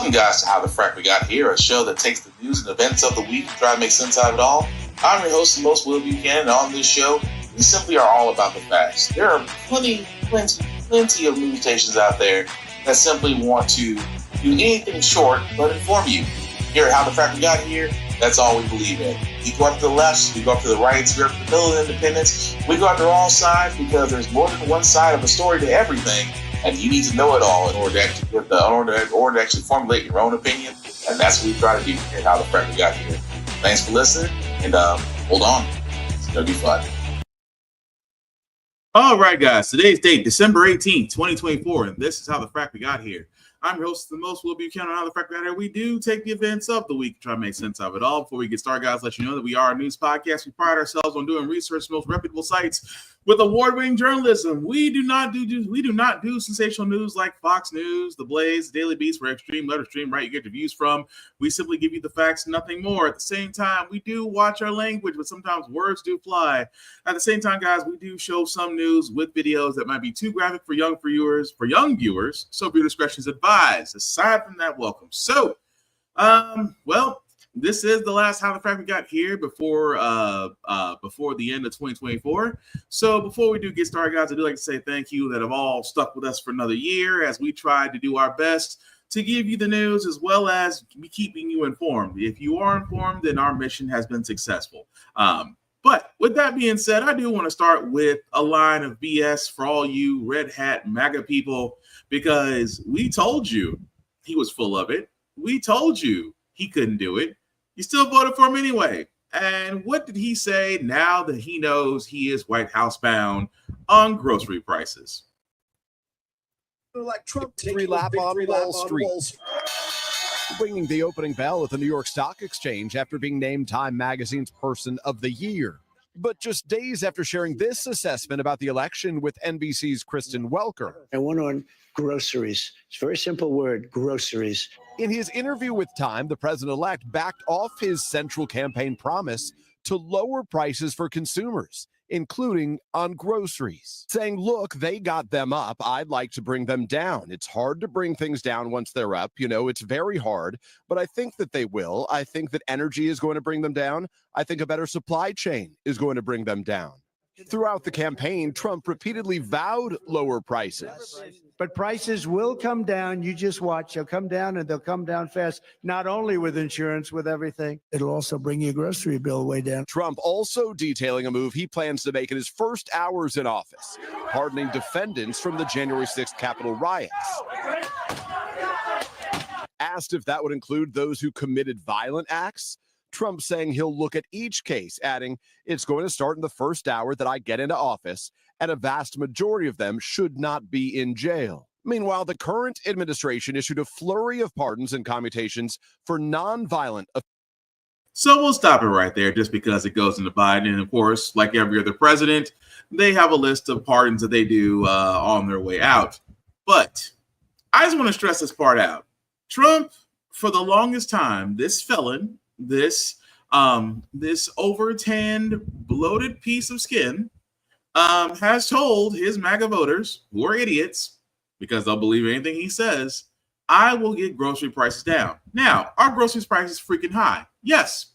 Welcome, guys, to How the Frack We Got Here, a show that takes the news and events of the week and try to make sense out of it all. I'm your host, the most Will Buchanan, and on this show, we simply are all about the facts. There are plenty of news stations out there that simply want to do anything short but inform you. Here at How the Frack We Got Here, that's all we believe in. We go up to the left, we go up to the right, we go up to the middle of independence, we go after all sides because there's more than one side of a story to everything. And you need to know it all in order to actually formulate your own opinion. And that's what we try to do here at How the Frack We Got Here. Thanks for listening, and hold on. It's going to be fun. All right, guys. Today's date, December 18th, 2024, and this is How the Frack We Got Here. I'm your host, the most Will Buchanan on How the Frack We Got Here. We do take the events of the week, try to make sense of it all. Before we get started, guys, let you know that we are a news podcast. We pride ourselves on doing research from most reputable sites with award-winning journalism. We do not do sensational news like Fox News, The Blaze, Daily Beast, where extreme, letter stream, right? You get your views from. We simply give you the facts, nothing more. At the same time, we do watch our language, but sometimes words do fly. At the same time, guys, we do show some news with videos that might be too graphic for young viewers. So viewer discretion is advised. Aside from that, welcome. So, this is the last How the Frack We Got Here before the end of 2024. So before we do get started, guys, I do like to say thank you that have all stuck with us for another year as we tried to do our best to give you the news as well as be keeping you informed. If you are informed, then our mission has been successful. But with that being said, I do want to start with a line of BS for all you red hat MAGA people, because we told you he was full of it. We told you he couldn't do it. You still voted for him anyway. And what did he say now that he knows he is White House bound on grocery prices? Like Trump victory lap on Wall Street. Ringing the opening bell at the New York Stock Exchange after being named Time Magazine's Person of the Year. But just days after sharing this assessment about the election with NBC's Kristen Welker. I went on groceries. It's a very simple word, groceries. In his interview with Time, the president-elect backed off his central campaign promise to lower prices for consumers, including on groceries, saying, look, they got them up. I'd like to bring them down. It's hard to bring things down once they're up. You know, it's very hard, but I think that they will. I think that energy is going to bring them down. I think a better supply chain is going to bring them down. Throughout the campaign, Trump repeatedly vowed lower prices. But prices will come down. You just watch. They'll come down, and they'll come down fast, not only with insurance, with everything. It'll also bring your grocery bill way down. Trump also detailing a move he plans to make in his first hours in office, pardoning defendants from the January 6th Capitol riots. Asked if that would include those who committed violent acts, Trump saying he'll look at each case, adding, it's going to start in the first hour that I get into office, and a vast majority of them should not be in jail. Meanwhile, the current administration issued a flurry of pardons and commutations for nonviolent. So we'll stop it right there just because it goes into Biden. And of course, like every other president, they have a list of pardons that they do on their way out. But I just want to stress this part out. Trump, for the longest time, this felon, this over-tanned, bloated piece of skin, has told his MAGA voters, who are idiots, because they'll believe anything he says, I will get grocery prices down. Now, are grocery prices freaking high? Yes,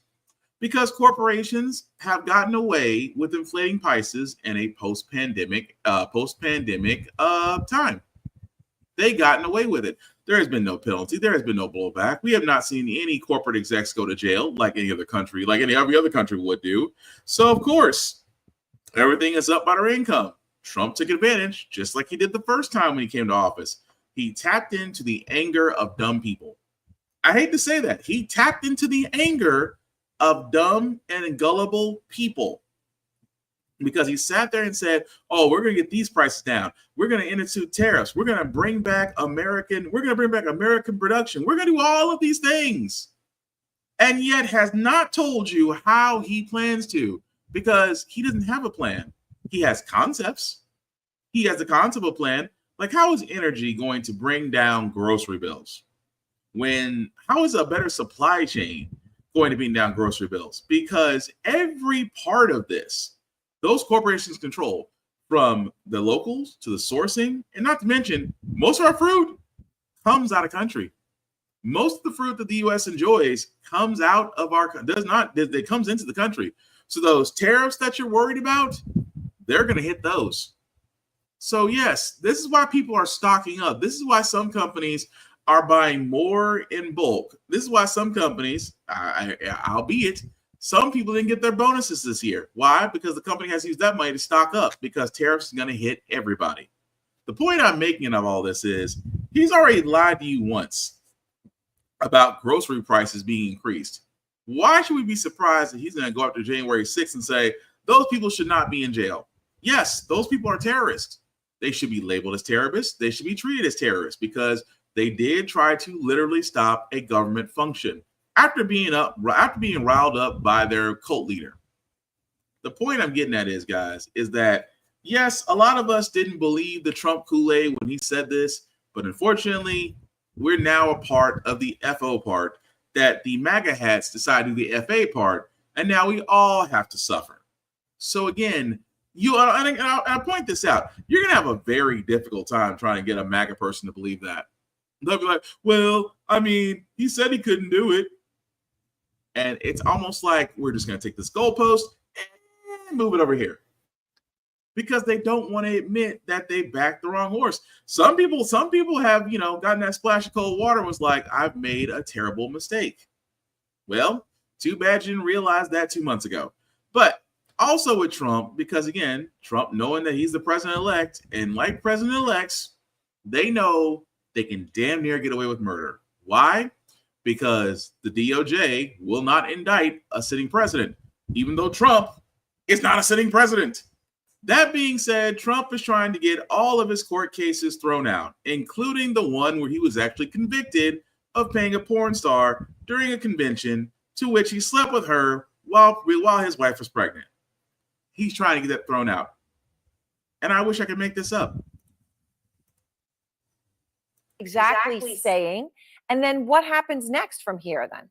because corporations have gotten away with inflating prices in a post-pandemic time. They gotten away with it. There has been no penalty. There has been no blowback. We have not seen any corporate execs go to jail like any other country, like every other country would do. So, of course, everything is up by their income. Trump took advantage, just like he did the first time when he came to office. He tapped into the anger of dumb people. I hate to say that. He tapped into the anger of dumb and gullible people because he sat there and said, oh, we're going to get these prices down. We're going to institute tariffs. We're going to bring back American production. We're going to do all of these things. And yet has not told you how he plans to, because he doesn't have a plan. He has concepts. He has the concept of a plan. Like, how is energy going to bring down grocery bills? How is a better supply chain going to bring down grocery bills? Because every part of this, those corporations control, from the locals to the sourcing, and not to mention, most of our fruit comes out of country. Most of the fruit that the U.S. enjoys comes out of it comes into the country. So those tariffs that you're worried about, they're going to hit those. So yes, this is why people are stocking up. This is why some companies are buying more in bulk. This is why some companies, albeit some people didn't get their bonuses this year. Why? Because the company has to use that money to stock up because tariffs are going to hit everybody. The point I'm making of all this is he's already lied to you once about grocery prices being increased. Why should we be surprised that he's going to go after January 6th and say those people should not be in jail? Yes, those people are terrorists. They should be labeled as terrorists. They should be treated as terrorists because they did try to literally stop a government function after being riled up by their cult leader. The point I'm getting at is, guys, is that yes, a lot of us didn't believe the Trump Kool-Aid when he said this, but unfortunately, we're now a part of the FO part that the MAGA hats decided to do the FA part, and now we all have to suffer. So again, I'll point this out. You're going to have a very difficult time trying to get a MAGA person to believe that. They'll be like, well, I mean, he said he couldn't do it. And it's almost like we're just going to take this goalpost and move it over here. Because they don't want to admit that they backed the wrong horse. Some people have, gotten that splash of cold water and was like, I've made a terrible mistake. Well, too bad you didn't realize that 2 months ago. But also with Trump, because again, Trump knowing that he's the president-elect, and like president-elects, they know they can damn near get away with murder. Why? Because the DOJ will not indict a sitting president, even though Trump is not a sitting president. That being said, Trump is trying to get all of his court cases thrown out, including the one where he was actually convicted of paying a porn star during a convention to which he slept with her while his wife was pregnant. He's trying to get that thrown out. And I wish I could make this up. Exactly saying. And then what happens next from here then?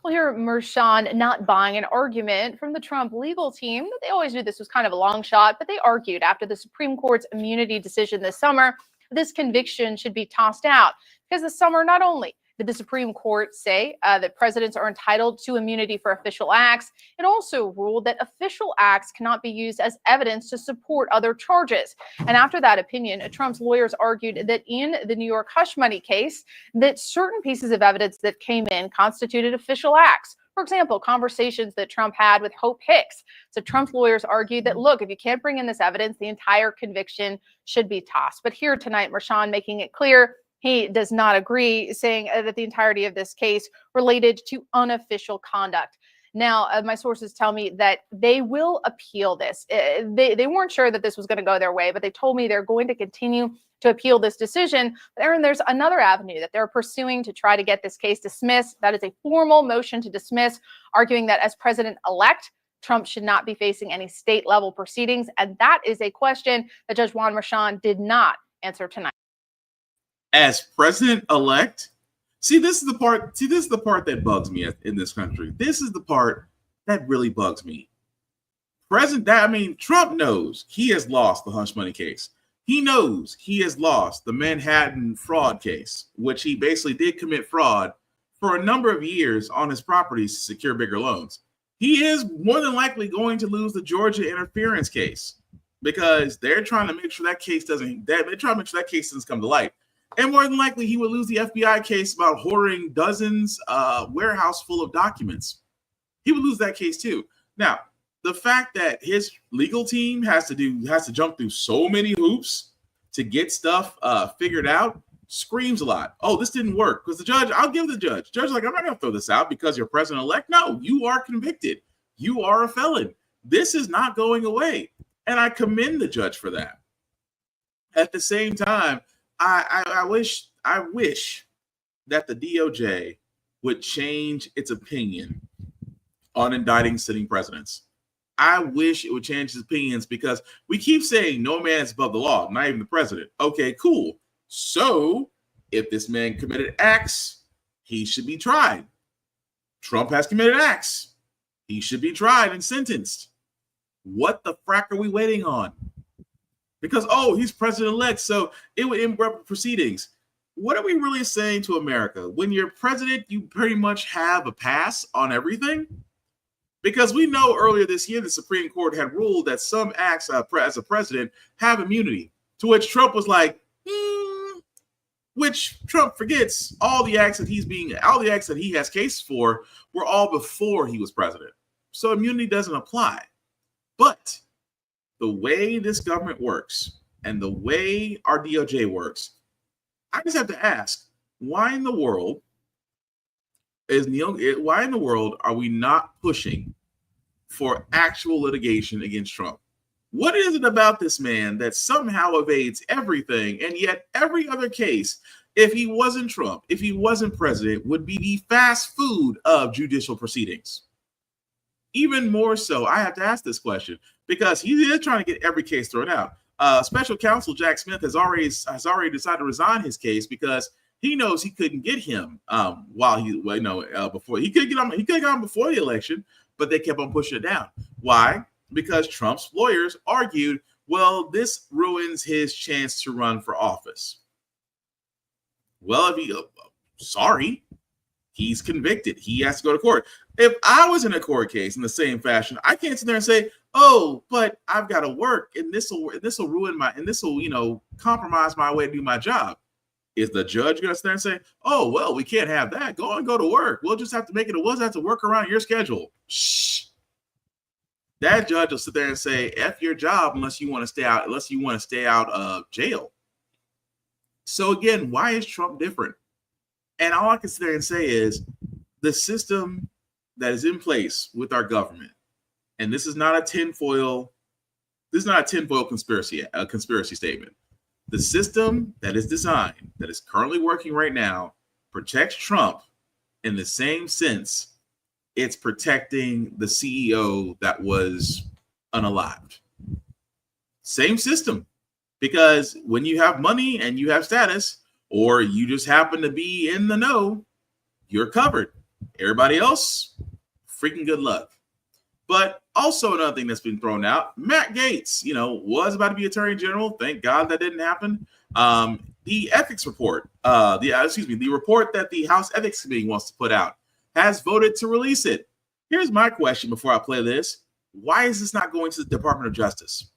Well, here, Mershon not buying an argument from the Trump legal team that they always knew this was kind of a long shot, but they argued after the Supreme Court's immunity decision this summer, this conviction should be tossed out. Because this summer, not only did the Supreme Court say that presidents are entitled to immunity for official acts, it also ruled that official acts cannot be used as evidence to support other charges. And after that opinion, Trump's lawyers argued that in the New York hush money case, that certain pieces of evidence that came in constituted official acts. For example, conversations that Trump had with Hope Hicks. So Trump's lawyers argued that, look, if you can't bring in this evidence, the entire conviction should be tossed. But here tonight, Mershon making it clear he does not agree, saying that the entirety of this case related to unofficial conduct. Now, my sources tell me that they will appeal this. They weren't sure that this was going to go their way, but they told me they're going to continue to appeal this decision. Aaron, there's another avenue that they're pursuing to try to get this case dismissed. That is a formal motion to dismiss, arguing that as president-elect, Trump should not be facing any state-level proceedings. And that is a question that Judge Juan Mershon did not answer tonight. As president-elect, this is the part that bugs me in this country. This is the part that really bugs me. Trump knows he has lost the hush money case. He knows he has lost the Manhattan fraud case, which he basically did commit fraud for a number of years on his properties to secure bigger loans. He is more than likely going to lose the Georgia interference case because they're trying to make sure that case doesn't come to light. And more than likely, he would lose the FBI case about hoarding dozens warehouse full of documents. He would lose that case too. Now, the fact that his legal team has to jump through so many hoops to get stuff figured out screams a lot. Oh, this didn't work because the judge. I'll give the judge. Judge's like, I'm not going to throw this out because you're president-elect. No, you are convicted. You are a felon. This is not going away, and I commend the judge for that. At the same time, I wish that the DOJ would change its opinion on indicting sitting presidents. I wish it would change its opinions because we keep saying no man is above the law, not even the president. Okay, cool. So if this man committed acts, he should be tried. Trump has committed acts. He should be tried and sentenced. What the frack are we waiting on? Because, he's president-elect, so it would interrupt proceedings. what are we really saying to America? When you're president, you pretty much have a pass on everything? Because we know earlier this year, the Supreme Court had ruled that some acts as a president have immunity, to which Trump was like, which Trump forgets all the acts that he has cases for were all before he was president. So immunity doesn't apply. But the way this government works and the way our DOJ works, I just have to ask, why in the world are we not pushing for actual litigation against Trump? What is it about this man that somehow evades everything, and yet every other case, if he wasn't Trump, if he wasn't president, would be the fast food of judicial proceedings? Even more so, I have to ask this question because he is trying to get every case thrown out. Special counsel Jack Smith has already decided to resign his case because he knows he couldn't get him before he could get him. He could have got him before the election, but they kept on pushing it down. Why? Because Trump's lawyers argued, well, this ruins his chance to run for office. Well, sorry, he's convicted. He has to go to court. If I was in a court case in the same fashion, I can't sit there and say, oh, but I've got to work, and this will ruin this will compromise my way to do my job. Is the judge going to sit there and say, oh, well, we can't have that. Go to work. We'll just have to work around your schedule. Shh. That judge will sit there and say, F your job unless you want to stay out of jail. So again, why is Trump different? And all I can sit there and say is the system that is in place with our government, and this is not a tinfoil conspiracy statement. The system that is designed, that is currently working right now, protects Trump in the same sense it's protecting the CEO that was unalived. Same system. Because when you have money and you have status, or you just happen to be in the know, you're covered. Everybody else, freaking good luck. But also another thing that's been thrown out, Matt Gaetz, was about to be Attorney General. Thank God that didn't happen. The ethics report, the report that the House Ethics Committee wants to put out, has voted to release it. Here's my question before I play this. Why is this not going to the Department of Justice?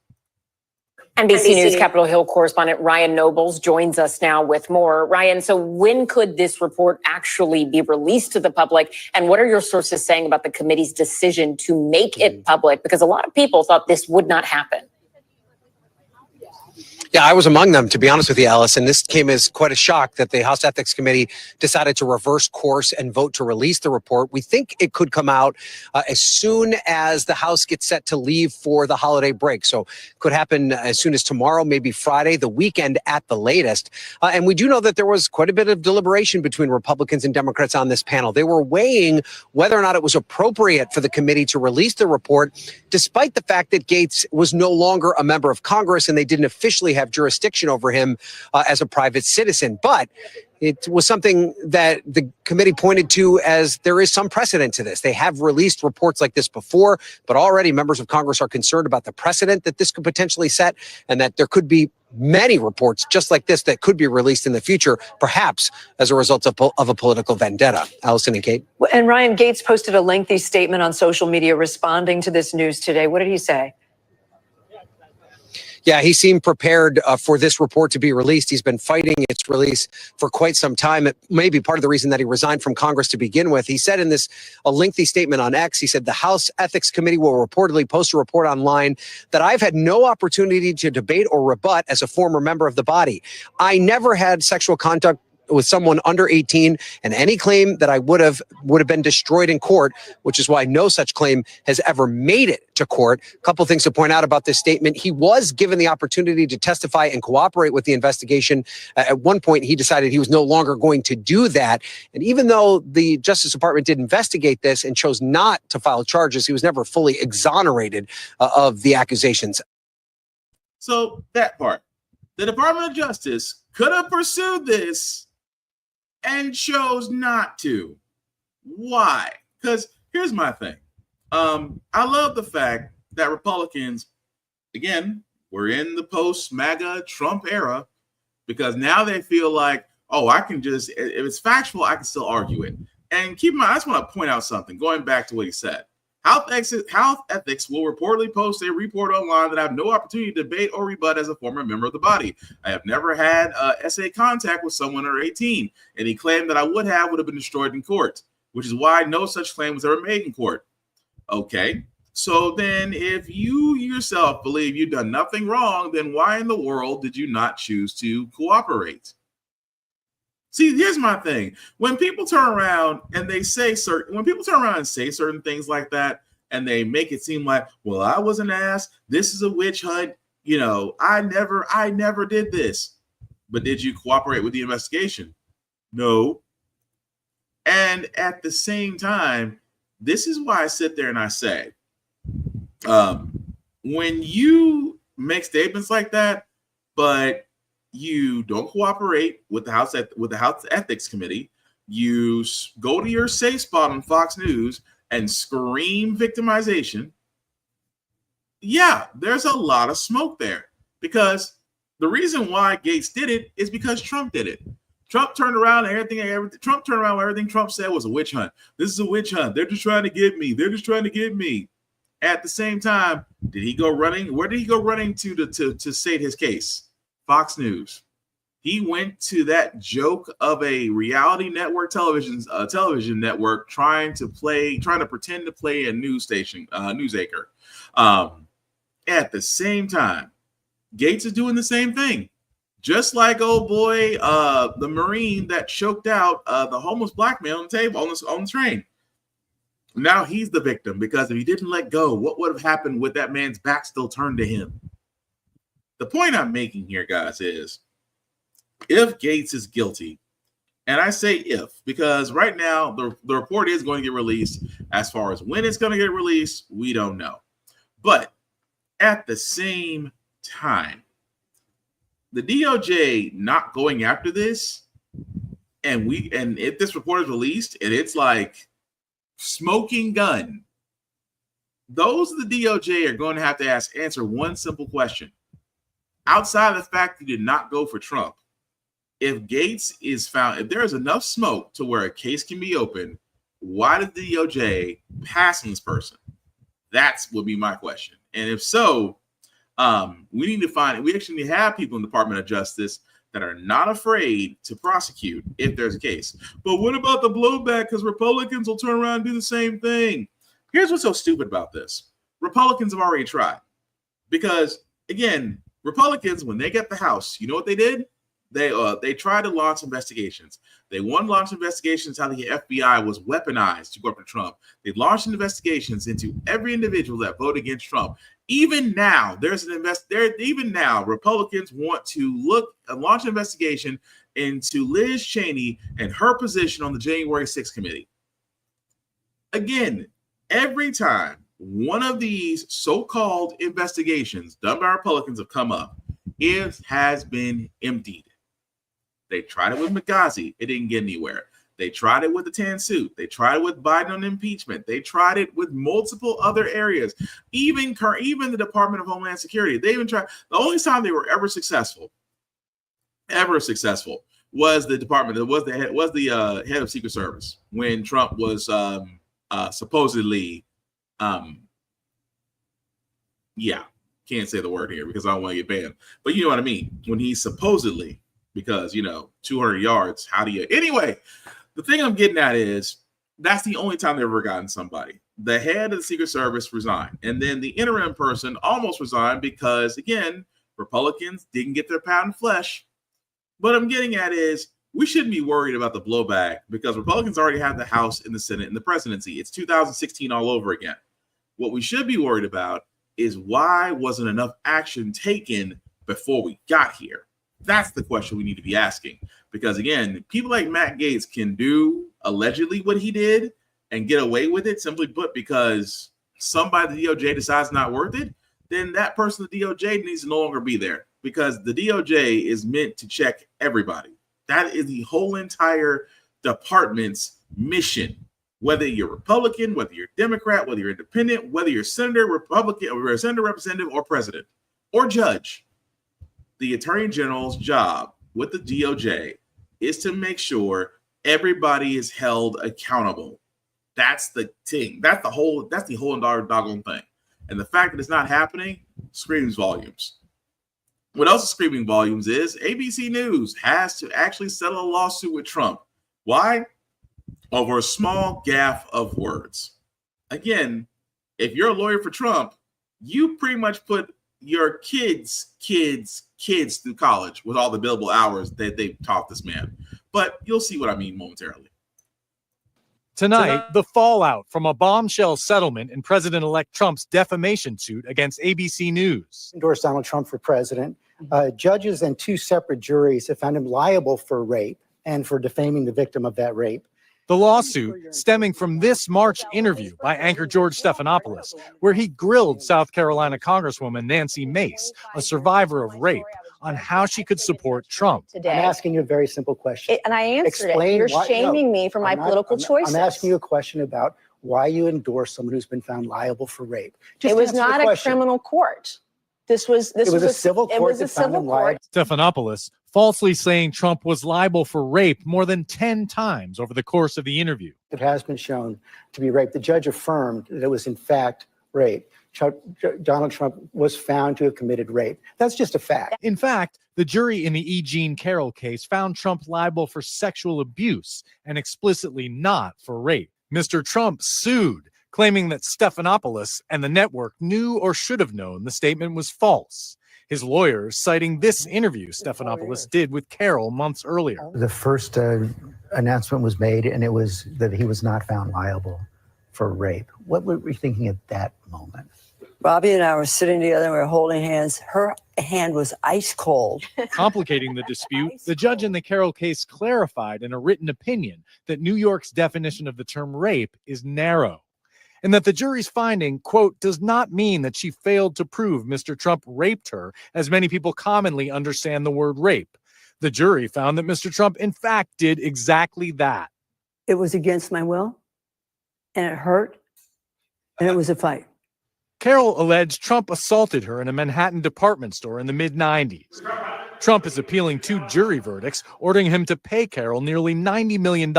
NBC News Capitol Hill correspondent Ryan Nobles joins us now with more. Ryan, so when could this report actually be released to the public? And what are your sources saying about the committee's decision to make it public? Because a lot of people thought this would not happen. Yeah, I was among them, to be honest with you, Alice. And this came as quite a shock that the House Ethics Committee decided to reverse course and vote to release the report. We think it could come out as soon as the House gets set to leave for the holiday break. So it could happen as soon as tomorrow, maybe Friday, the weekend at the latest. And we do know that there was quite a bit of deliberation between Republicans and Democrats on this panel. They were weighing whether or not it was appropriate for the committee to release the report, despite the fact that Gaetz was no longer a member of Congress and they didn't officially have jurisdiction over him as a private citizen. But it was something that the committee pointed to as there is some precedent to this. They have released reports like this before, but already members of Congress are concerned about the precedent that this could potentially set, and that there could be many reports just like this that could be released in the future, perhaps as a result of a political vendetta. Allison and Kate. And Ryan, Gaetz posted a lengthy statement on social media responding to this news today. What did he say? Yeah, he seemed prepared for this report to be released. He's been fighting its release for quite some time. It may be part of the reason that he resigned from Congress to begin with. He said in a lengthy statement on X, he said, the House Ethics Committee will reportedly post a report online that I've had no opportunity to debate or rebut as a former member of the body. I never had sexual contact with someone under 18, and any claim that I would have been destroyed in court, which is why no such claim has ever made it to court. A couple things to point out about this statement. He was given the opportunity to testify and cooperate with the investigation. At one point, he decided he was no longer going to do that. And even though the Justice Department did investigate this and chose not to file charges, he was never fully exonerated of the accusations. So that part, the Department of Justice could have pursued this and chose not to. Why? Because here's my thing. I love the fact that Republicans, again, we're in the post-MAGA Trump era, because now they feel like, oh, I can just, if it's factual, I can still argue it. And keep in mind, I just want to point out something, going back to what he said. Health ethics will reportedly post a report online that I have no opportunity to debate or rebut as a former member of the body. I have never had SA contact with someone under 18. Any claim that I would have been destroyed in court, which is why no such claim was ever made in court. Okay, so then if you yourself believe you've done nothing wrong, then why in the world did you not choose to cooperate? See, here's my thing. When people turn around and they say certain things like that, and they make it seem like, well, I wasn't asked, this is a witch hunt, you know, I never did this. But did you cooperate with the investigation? No. And at the same time, this is why I sit there and I say, when you make statements like that, but you don't cooperate with the House Ethics Committee, you go to your safe spot on Fox News and scream victimization. Yeah, there's a lot of smoke there, because the reason why Gates did it is because Trump did it. Trump turned around and everything Trump said was a witch hunt. This is a witch hunt. They're just trying to get me. They're just trying to get me. At the same time, did he go running? Where did he go running to state his case? Fox News. He went to that joke of a reality network television network trying to pretend to play a news station, news anchor. At the same time, Gates is doing the same thing. Just like old boy, the Marine that choked out the homeless black man on the table on the train. Now he's the victim, because if he didn't let go, what would have happened with that man's back still turned to him? The point I'm making here, guys, is if Gates is guilty, and I say if, because right now the report is going to get released. As far as when it's going to get released, we don't know. But at the same time, the DOJ not going after this, and if this report is released and it's like smoking gun, those of the DOJ are going to have to answer one simple question. Outside of the fact you did not go for Trump, if Gates is found, if there is enough smoke to where a case can be opened, why did the DOJ pass on this person? That would be my question. And if so, we actually need to have people in the Department of Justice that are not afraid to prosecute if there's a case. But what about the blowback? Because Republicans will turn around and do the same thing. Here's what's so stupid about this. Republicans have already tried. Because, again, Republicans, when they get the House, you know what they did? They tried to launch investigations. They wanted to launch investigations how the FBI was weaponized to go after Trump. They launched investigations into every individual that voted against Trump. Even now, even now, Republicans want to launch an investigation into Liz Cheney and her position on the January 6th committee. Again, every time one of these so-called investigations done by Republicans have come up, it has been emptied. They tried it with Benghazi. It didn't get anywhere. They tried it with the tan suit. They tried it with Biden on impeachment. They tried it with multiple other areas. Even the Department of Homeland Security. They even tried. The only time they were ever successful, was the department. It was the head of Secret Service when Trump was supposedly, can't say the word here because I don't want to get banned. But you know what I mean. When he supposedly, because 200 yards. How do you? Anyway, the thing I'm getting at is that's the only time they've ever gotten somebody. The head of the Secret Service resigned, and then the interim person almost resigned because, again, Republicans didn't get their pound of flesh. What I'm getting at is we shouldn't be worried about the blowback because Republicans already have the House and the Senate and the presidency. It's 2016 all over again. What we should be worried about is why wasn't enough action taken before we got here? That's the question we need to be asking. Because, again, people like Matt Gaetz can do allegedly what he did and get away with it simply put because somebody at the DOJ decides not worth it, then that person at the DOJ needs to no longer be there because the DOJ is meant to check everybody. That is the whole entire department's mission. Whether you're Republican, whether you're Democrat, whether you're independent, whether you're senator, Republican, or senator, representative, or president, or judge, the Attorney General's job with the DOJ is to make sure everybody is held accountable. That's the thing. That's the whole entire doggone thing. And the fact that it's not happening screams volumes. What else is screaming volumes is ABC News has to actually settle a lawsuit with Trump. Why? Over a small gaffe of words. Again, if you're a lawyer for Trump, you pretty much put your kids through college with all the billable hours that they've taught this man. But you'll see what I mean momentarily. Tonight, the fallout from a bombshell settlement in President-elect Trump's defamation suit against ABC News. Endorsed Donald Trump for president. Judges and 2 separate juries have found him liable for rape and for defaming the victim of that rape. The lawsuit stemming from this March interview by anchor George Stephanopoulos, where he grilled South Carolina Congresswoman Nancy Mace, a survivor of rape, on how she could support Trump. I'm asking you a very simple question. And I answered it. You're shaming me for my political choices. I'm asking you a question about why you endorse someone who's been found liable for rape. It was not a criminal court. This was a civil court. It was a civil court. Stephanopoulos falsely saying Trump was liable for rape more than 10 times over the course of the interview. It has been shown to be rape. The judge affirmed that it was in fact rape. Donald Trump was found to have committed rape. That's just a fact. In fact, the jury in the E. Jean Carroll case found Trump liable for sexual abuse and explicitly not for rape. Mr. Trump sued, claiming that Stephanopoulos and the network knew or should have known the statement was false. His lawyers citing this interview Stephanopoulos did with Carroll months earlier. The first announcement was made, and it was that he was not found liable for rape. What were we thinking at that moment? Bobby and I were sitting together and we were holding hands. Her hand was ice cold. Complicating the dispute, the judge in the Carroll case clarified in a written opinion that New York's definition of the term rape is narrow, and that the jury's finding, quote, does not mean that she failed to prove Mr. Trump raped her, as many people commonly understand the word rape. The jury found that Mr. Trump, in fact, did exactly that. It was against my will, and it hurt, and it was a fight. Carroll alleged Trump assaulted her in a Manhattan department store in the mid-90s. Trump is appealing 2 jury verdicts, ordering him to pay Carroll nearly $90 million.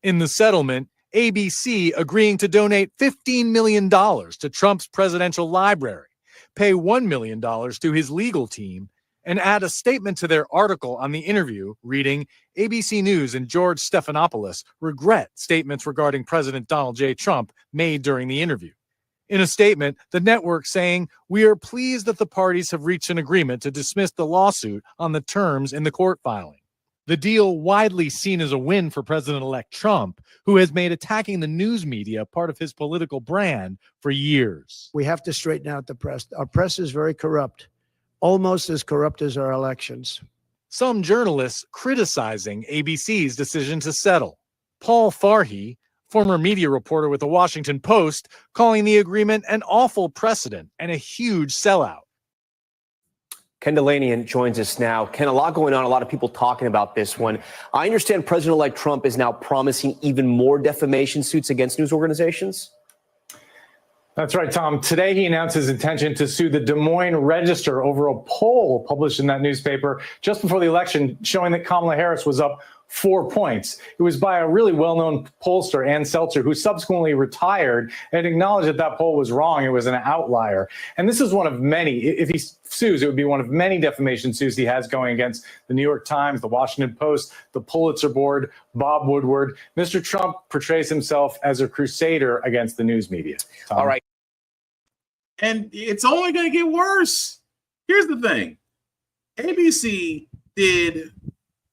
In the settlement, ABC agreeing to donate $15 million to Trump's presidential library, pay $1 million to his legal team, and add a statement to their article on the interview reading, ABC News and George Stephanopoulos regret statements regarding President Donald J. Trump made during the interview. In a statement, the network saying, "We are pleased that the parties have reached an agreement to dismiss the lawsuit on the terms in the court filing." The deal widely seen as a win for President-elect Trump, who has made attacking the news media part of his political brand for years. We have to straighten out the press. Our press is very corrupt, almost as corrupt as our elections. Some journalists criticizing ABC's decision to settle. Paul Farhi, former media reporter with the Washington Post, calling the agreement an awful precedent and a huge sellout. Ken Delanian joins us now. Ken, a lot going on, a lot of people talking about this one. I understand President-elect Trump is now promising even more defamation suits against news organizations. That's right, Tom. Today, he announced his intention to sue the Des Moines Register over a poll published in that newspaper just before the election showing that Kamala Harris was up 4 points. It was by a really well-known pollster, Ann Seltzer, who subsequently retired and acknowledged that that poll was wrong. It was an outlier. And this is one of many. If he sues, it would be one of many defamation suits he has going against the New York Times, the Washington Post, the Pulitzer Board, Bob Woodward. Mr. Trump portrays himself as a crusader against the news media. Tom? All right. And it's only going to get worse. Here's the thing. ABC did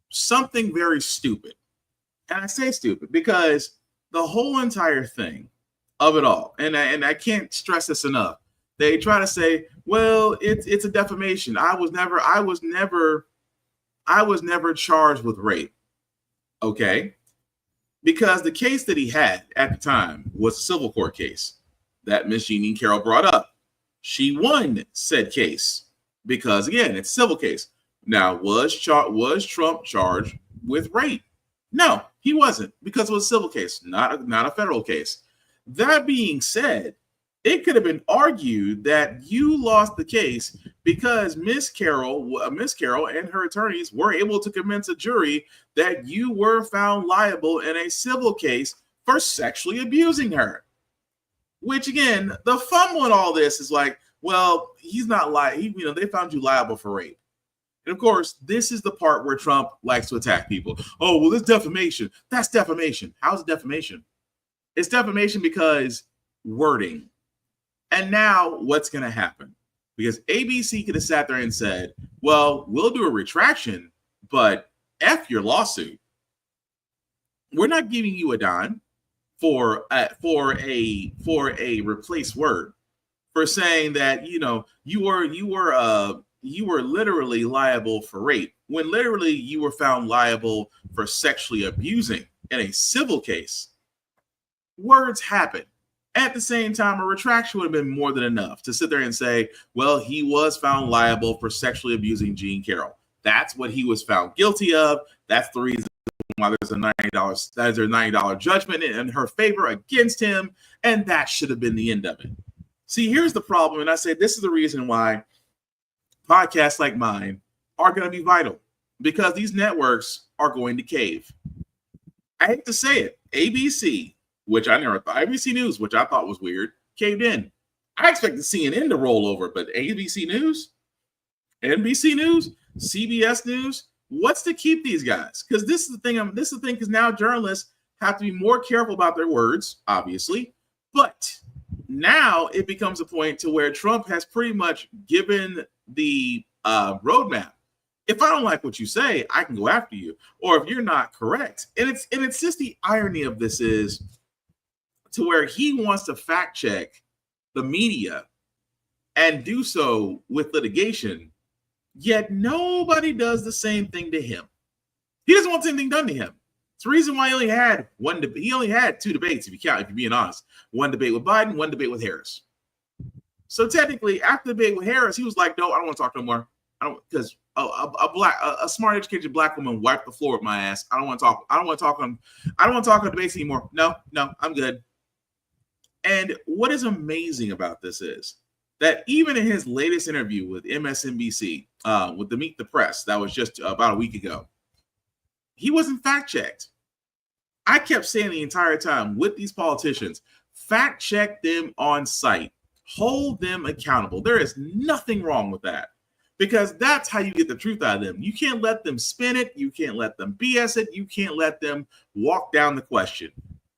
something very stupid. And I say stupid because the whole entire thing of it all, and I can't stress this enough, they try to say, well, it's a defamation. I was never charged with rape. Okay? Because the case that he had at the time was a civil court case that Ms. Jeanine Carroll brought up. She won said case because, again, it's a civil case. Now, was Trump charged with rape? No, he wasn't, because it was a civil case, not a federal case. That being said, it could have been argued that you lost the case because Miss Carroll and her attorneys were able to convince a jury that you were found liable in a civil case for sexually abusing her. Which again, the fumble in all this is like, well, he's not liable. They found you liable for rape. And of course, this is the part where Trump likes to attack people. Oh, well, it's defamation. That's defamation. How's it defamation? It's defamation because wording. And now what's going to happen? Because ABC could have sat there and said, well, we'll do a retraction, but F your lawsuit. We're not giving you a dime for a replaced word for saying that, you were literally liable for rape when literally you were found liable for sexually abusing in a civil case. Words happen. At the same time, a retraction would have been more than enough to sit there and say, well, he was found liable for sexually abusing Jean Carroll. That's what he was found guilty of. That's the reason why there's a $90 judgment in her favor against him. And that should have been the end of it. See, here's the problem. And I say this is the reason why podcasts like mine are going to be vital, because these networks are going to cave. I hate to say it. ABC, which I never thought, ABC News, which I thought was weird, caved in. I expected CNN to roll over, but ABC News, NBC News, CBS News, what's to keep these guys? Because this is the thing. Because now journalists have to be more careful about their words, obviously. But now it becomes a point to where Trump has pretty much given the roadmap. If I don't like what you say, I can go after you. Or if you're not correct, and it's just the irony of this is to where he wants to fact check the media and do so with litigation, yet nobody does the same thing to him. He doesn't want the same thing done to him. It's the reason why he only had one debate. He only had two debates, if you're being honest. One debate with Biden, one debate with Harris. So technically, after the debate with Harris, he was like, "No, I don't want to talk no more. I don't, because a smart, educated black woman wiped the floor with my ass. I don't want to talk. I don't want to talk on debates anymore. No, I'm good." And what is amazing about this is that even in his latest interview with MSNBC, with the Meet the Press, that was just about a week ago, he wasn't fact checked. I kept saying the entire time with these politicians, fact check them on site, hold them accountable. There is nothing wrong with that, because that's how you get the truth out of them. You can't let them spin it. You can't let them BS it. You can't let them walk down the question.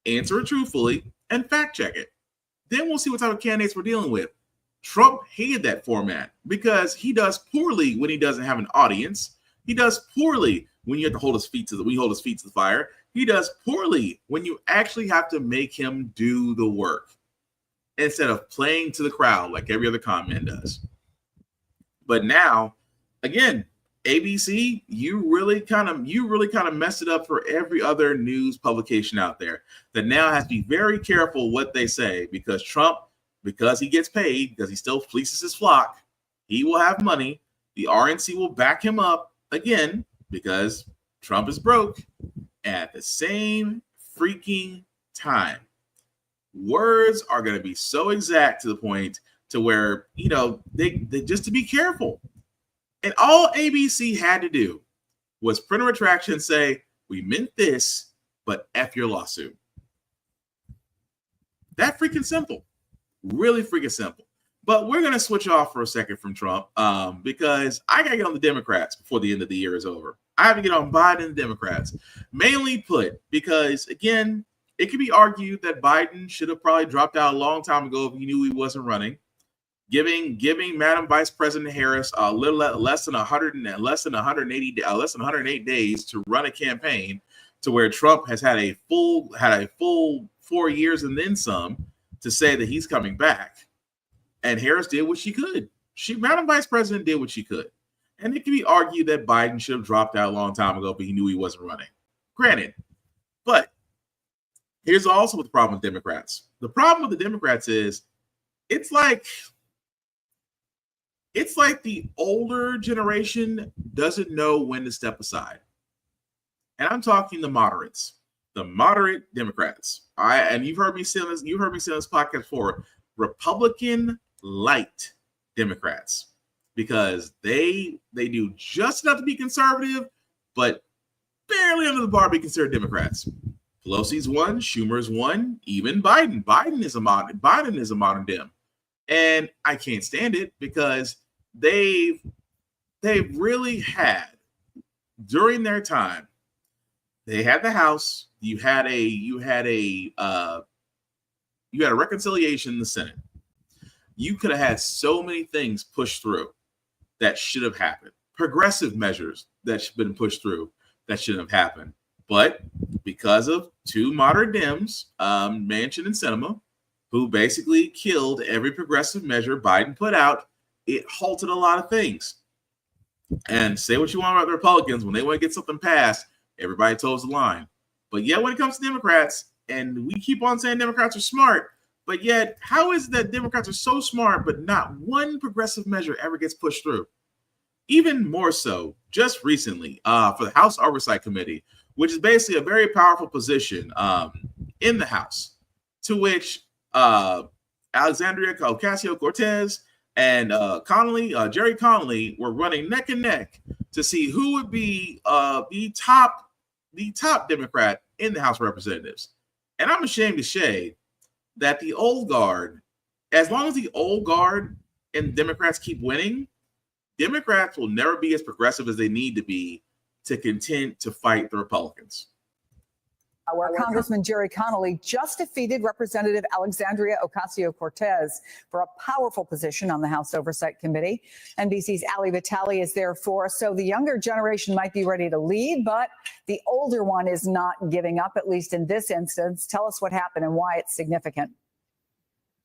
Answer it truthfully and fact check it. Then we'll see what type of candidates we're dealing with. Trump hated that format because he does poorly when he doesn't have an audience. He does poorly when you have to hold his feet to the fire. He does poorly when you actually have to make him do the work instead of playing to the crowd like every other con man does. But now, again, ABC, you really kind of messed it up for every other news publication out there that now has to be very careful what they say, because Trump, because he gets paid, because he still fleeces his flock, he will have money. The RNC will back him up again because Trump is broke. At the same freaking time, words are going to be so exact to the point to where, they just to be careful. And all ABC had to do was print a retraction and say, we meant this, but F your lawsuit. That freaking simple. Really freaking simple. But we're going to switch off for a second from Trump because I got to get on the Democrats before the end of the year is over. I have to get on Biden and the Democrats. Mainly put, because, again, it could be argued that Biden should have probably dropped out a long time ago if he knew he wasn't running. Giving Madam Vice President Harris a little less than 108 days to run a campaign, to where Trump has had a full 4 years and then some to say that he's coming back. And Harris did what she could. Madam Vice President did what she could. And it can be argued that Biden should have dropped out a long time ago, but he knew he wasn't running. Granted. But here's also what the problem with Democrats. The problem with the Democrats is it's like the older generation doesn't know when to step aside. And I'm talking the moderates, the moderate Democrats. And you've heard me say this podcast before. Republican light Democrats, because they do just enough to be conservative, but barely under the bar to be considered Democrats. Pelosi's one, Schumer's one, even Biden. Biden is a modern Dem, and I can't stand it because they've really had, during their time, they had the House. You had a reconciliation in the Senate. You could have had so many things pushed through that should have happened. Progressive measures that should have been pushed through that shouldn't have happened. But because of two moderate Dems, Manchin and Sinema, who basically killed every progressive measure Biden put out, it halted a lot of things. And say what you want about the Republicans, when they want to get something passed, everybody toes the line. But yet when it comes to Democrats, and we keep on saying Democrats are smart, but yet how is it that Democrats are so smart, but not one progressive measure ever gets pushed through? Even more so, just recently, for the House Oversight Committee, which is basically a very powerful position in the House, to which Alexandria Ocasio-Cortez and Jerry Connolly were running neck and neck to see who would be the top Democrat in the House of Representatives. And I'm ashamed to say that the old guard, as long as the old guard and Democrats keep winning, Democrats will never be as progressive as they need to be to contend to fight the Republicans. Where Congressman Jerry Connolly just defeated Representative Alexandria Ocasio-Cortez for a powerful position on the House Oversight Committee. NBC's Ali Vitale is there for us. So the younger generation might be ready to lead, but the older one is not giving up, at least in this instance. Tell us what happened and why it's significant.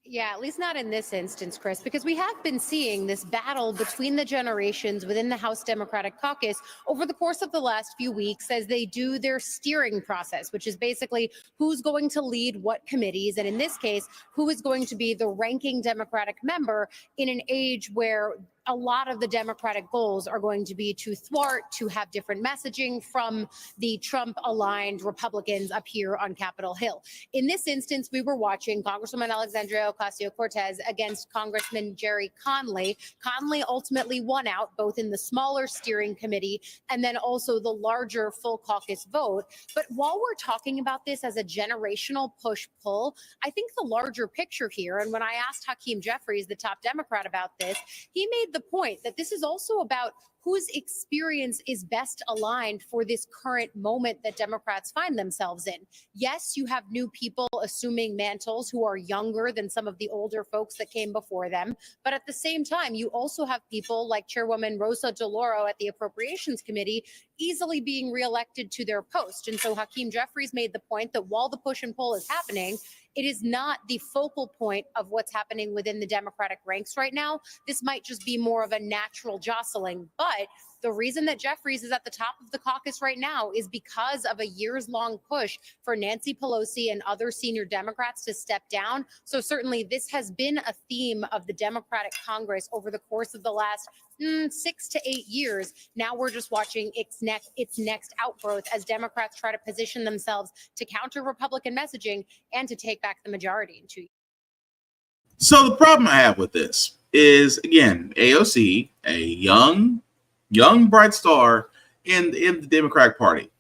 Yeah, at least not in this instance, Chris, because we have been seeing this battle between the generations within the House Democratic Caucus over the course of the last few weeks as they do their steering process, which is basically who's going to lead what committees. And in this case, who is going to be the ranking Democratic member in an age where a lot of the Democratic goals are going to be to thwart, to have different messaging from the Trump-aligned Republicans up here on Capitol Hill. In this instance, we were watching Congresswoman Alexandria Ocasio-Cortez against Congressman Jerry Connolly. Connolly ultimately won out both in the smaller steering committee and then also the larger full caucus vote. But while we're talking about this as a generational push-pull, I think the larger picture here, and when I asked Hakeem Jeffries, the top Democrat, about this, he made the point that this is also about whose experience is best aligned for this current moment that Democrats find themselves in. Yes, you have new people assuming mantles who are younger than some of the older folks that came before them. But at the same time, you also have people like Chairwoman Rosa DeLauro at the Appropriations Committee easily being reelected to their post. And so Hakeem Jeffries made the point that while the push and pull is happening, it is not the focal point of what's happening within the Democratic ranks right now. This might just be more of a natural jostling. But the reason that Jeffries is at the top of the caucus right now is because of a years-long push for Nancy Pelosi and other senior Democrats to step down. So certainly this has been a theme of the Democratic Congress over the course of the last 6 to 8 years. Now we're just watching its next outgrowth as Democrats try to position themselves to counter Republican messaging and to take back the majority in 2 years. So the problem I have with this is, again, AOC, a young bright star in the Democratic Party.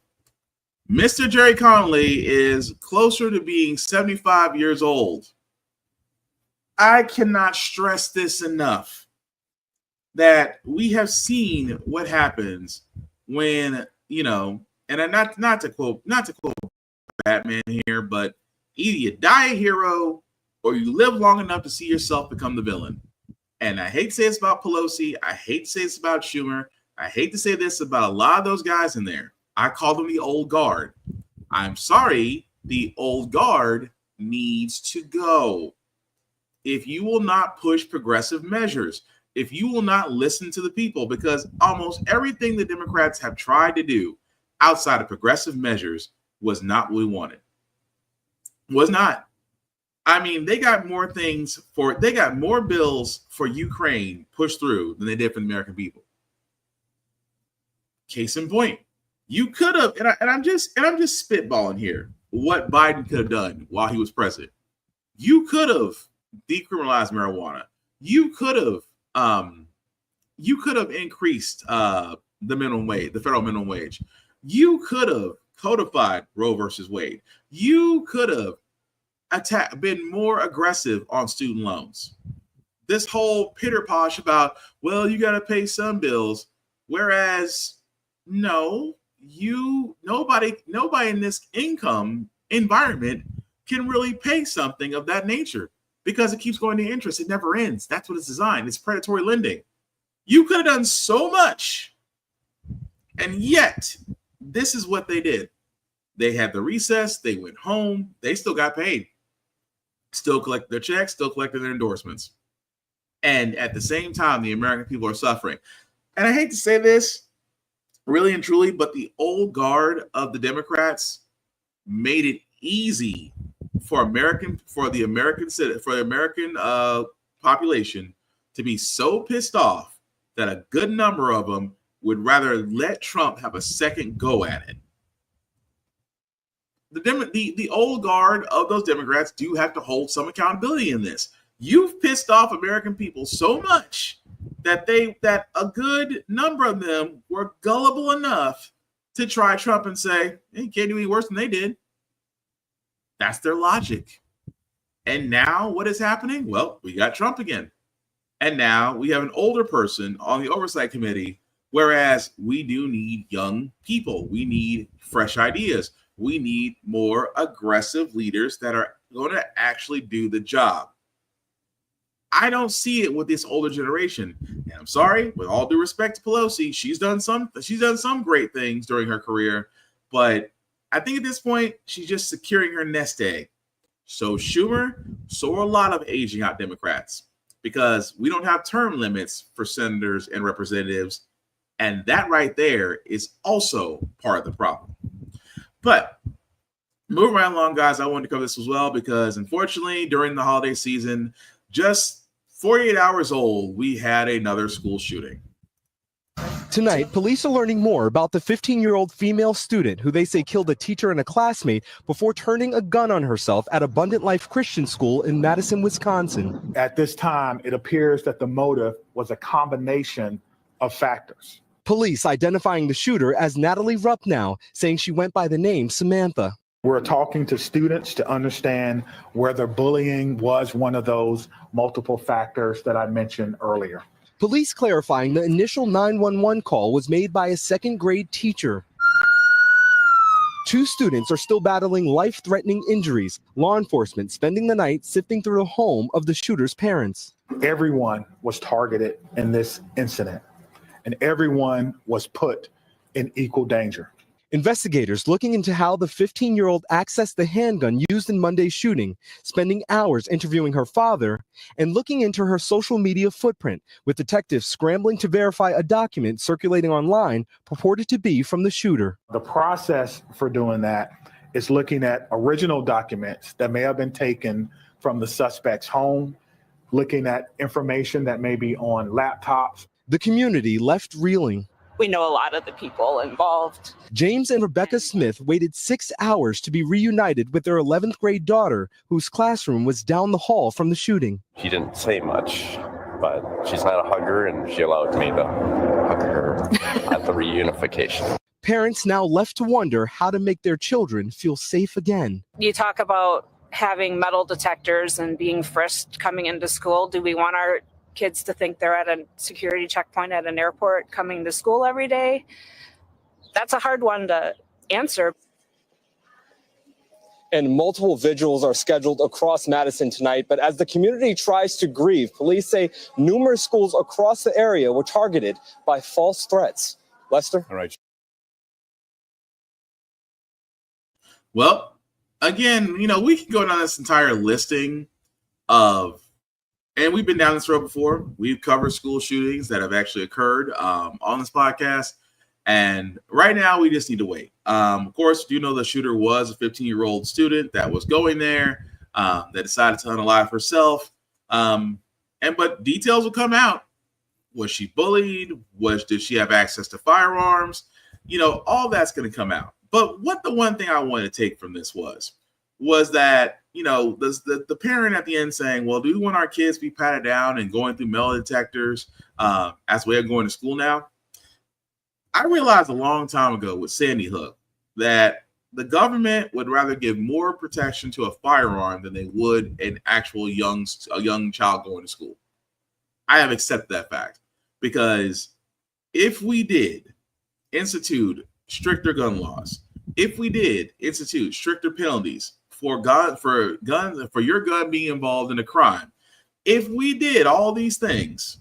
Mr. Jerry Connolly is closer to being 75 years old. I cannot stress this enough, that we have seen what happens when, and not to quote Batman here, but either you die a hero or you live long enough to see yourself become the villain. And I hate to say this about Pelosi. I hate to say this about Schumer. I hate to say this about a lot of those guys in there. I call them the old guard. I'm sorry, the old guard needs to go. If you will not push progressive measures, if you will not listen to the people, because almost everything the Democrats have tried to do outside of progressive measures was not what we wanted. Was not. I mean, they got more bills for Ukraine pushed through than they did for the American people. Case in point, you could have, and I'm just spitballing here, what Biden could have done while he was president. You could have decriminalized marijuana. You could have increased the minimum wage, the federal minimum wage. You could have codified Roe versus Wade. You could have been more aggressive on student loans. This whole pitter posh about, well, you got to pay some bills, whereas no, nobody in this income environment can really pay something of that nature because it keeps going to interest. It never ends. That's what it's designed. It's predatory lending. You could have done so much, and yet this is what they did. They had the recess. They went home. They still got paid. Still collected their checks. Still collected their endorsements. And at the same time, the American people are suffering. And I hate to say this, really and truly, but the old guard of the Democrats made it easy for the American population to be so pissed off that a good number of them would rather let Trump have a second go at it. The old guard of those Democrats do have to hold some accountability in this. You've pissed off American people so much that a good number of them were gullible enough to try Trump and say, hey, can't do any worse than they did. That's their logic. And now what is happening? Well, we got Trump again. And now we have an older person on the oversight committee, whereas we do need young people. We need fresh ideas. We need more aggressive leaders that are going to actually do the job. I don't see it with this older generation. And I'm sorry, with all due respect to Pelosi, she's done some great things during her career, but I think at this point, she's just securing her nest egg. So Schumer, so are a lot of aging out Democrats, because we don't have term limits for senators and representatives. And that right there is also part of the problem. But moving right along, guys, I wanted to cover this as well, because unfortunately, during the holiday season, just 48 hours old, we had another school shooting. Tonight, police are learning more about the 15-year-old female student who they say killed a teacher and a classmate before turning a gun on herself at Abundant Life Christian School in Madison, Wisconsin. At this time, it appears that the motive was a combination of factors. Police identifying the shooter as Natalie Ruppnow, saying she went by the name Samantha. We're talking to students to understand whether bullying was one of those multiple factors that I mentioned earlier. Police clarifying the initial 911 call was made by a second grade teacher. 2 students are still battling life-threatening injuries. Law enforcement spending the night sifting through the home of the shooter's parents. Everyone was targeted in this incident, and everyone was put in equal danger. Investigators looking into how the 15-year-old accessed the handgun used in Monday's shooting, spending hours interviewing her father, and looking into her social media footprint, with detectives scrambling to verify a document circulating online purported to be from the shooter. The process for doing that is looking at original documents that may have been taken from the suspect's home, looking at information that may be on laptops. The community left reeling. We know a lot of the people involved. James and Rebecca Smith waited 6 hours to be reunited with their 11th grade daughter, whose classroom was down the hall from the shooting. She didn't say much, but she's not a hugger, and she allowed me to hug her at the reunification. Parents now left to wonder how to make their children feel safe again. You talk about having metal detectors and being frisked coming into school. Do we want our kids to think they're at a security checkpoint at an airport coming to school every day? That's a hard one to answer. And multiple vigils are scheduled across Madison tonight. But as the community tries to grieve, police say numerous schools across the area were targeted by false threats. Lester? All right. Well, again, we can go down this entire listing of, and we've been down this road before. We've covered school shootings that have actually occurred on this podcast. And right now, we just need to wait. Of course, you know the shooter was a 15-year-old student that was going there that decided to unalive herself. But details will come out. Was she bullied? Did she have access to firearms? All that's going to come out. But what the one thing I wanted to take from this was that the parent at the end saying, well, do we want our kids to be patted down and going through metal detectors as a way of going to school now? I realized a long time ago with Sandy Hook that the government would rather give more protection to a firearm than they would an actual young child going to school. I have accepted that fact, because if we did institute stricter gun laws, if we did institute stricter penalties for guns, for your gun being involved in a crime, if we did all these things,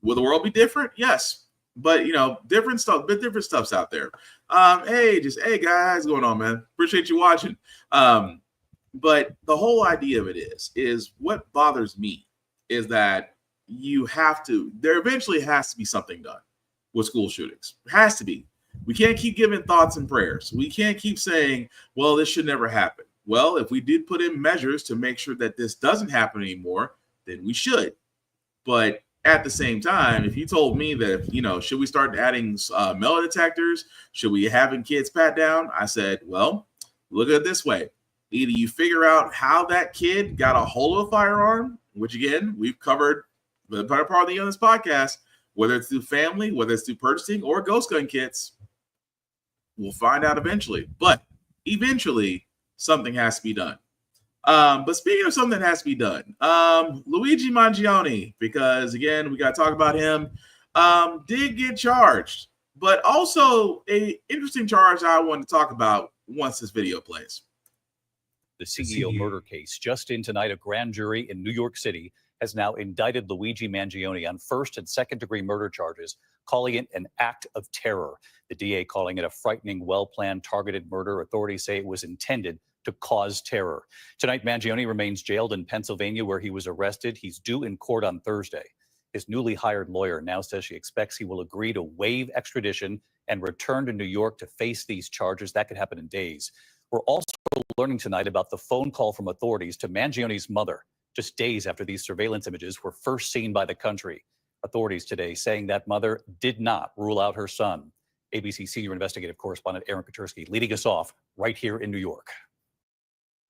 will the world be different? Yes. But different stuff's out there. Hey guys, what's going on, man? Appreciate you watching. But the whole idea of it is what bothers me is that there eventually has to be something done with school shootings. It has to be. We can't keep giving thoughts and prayers. We can't keep saying, well, this should never happen. Well, if we did put in measures to make sure that this doesn't happen anymore, then we should. But at the same time, if you told me that, should we start adding metal detectors? Should we having kids pat down? I said, well, look at it this way. Either you figure out how that kid got a hold of a firearm, which again, we've covered the part of the on this podcast, whether it's through family, whether it's through purchasing or ghost gun kits, we'll find out eventually. But eventually, something has to be done. But speaking of something that has to be done, Luigi Mangione, because again, we got to talk about him, did get charged, but also a interesting charge I want to talk about once this video plays. The CEO murder case just in tonight, a grand jury in New York City has now indicted Luigi Mangione on first and second degree murder charges, calling it an act of terror. The DA calling it a frightening, well-planned, targeted murder. Authorities say it was intended to cause terror. Tonight, Mangione remains jailed in Pennsylvania, where he was arrested. He's due in court on Thursday. His newly hired lawyer now says she expects he will agree to waive extradition and return to New York to face these charges. That could happen in days. We're also learning tonight about the phone call from authorities to Mangione's mother, just days after these surveillance images were first seen by the country. Authorities today saying that mother did not rule out her son. ABC senior investigative correspondent Aaron Katersky leading us off right here in New York.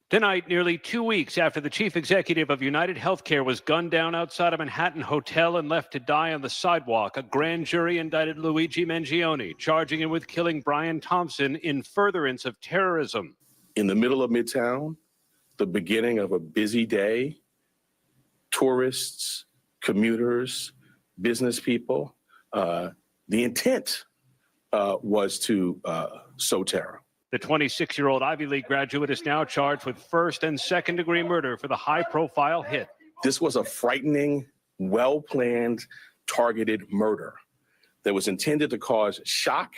Tonight, nearly 2 weeks after the chief executive of United Healthcare was gunned down outside a Manhattan hotel and left to die on the sidewalk, a grand jury indicted Luigi Mangione, charging him with killing Brian Thompson in furtherance of terrorism. In the middle of Midtown, the beginning of a busy day, tourists, commuters, business people, the intent was to sow terror. The 26-year-old Ivy League graduate is now charged with first and second degree murder for the high-profile hit. This was a frightening, well-planned, targeted murder that was intended to cause shock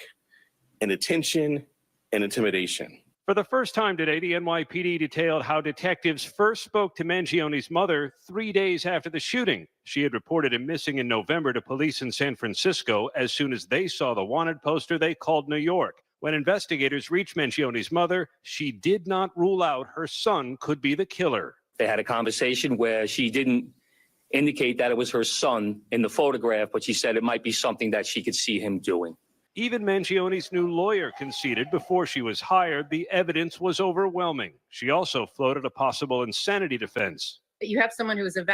and attention and intimidation. For the first time today, the NYPD detailed how detectives first spoke to Mangione's mother 3 days after the shooting. She had reported him missing in November to police in San Francisco. As soon as they saw the wanted poster, they called New York. When investigators reached Mangione's mother, she did not rule out her son could be the killer. They had a conversation where she didn't indicate that it was her son in the photograph, but she said it might be something that she could see him doing. Even Mangione's new lawyer conceded before she was hired the evidence was overwhelming. She also floated a possible insanity defense. You have someone who is a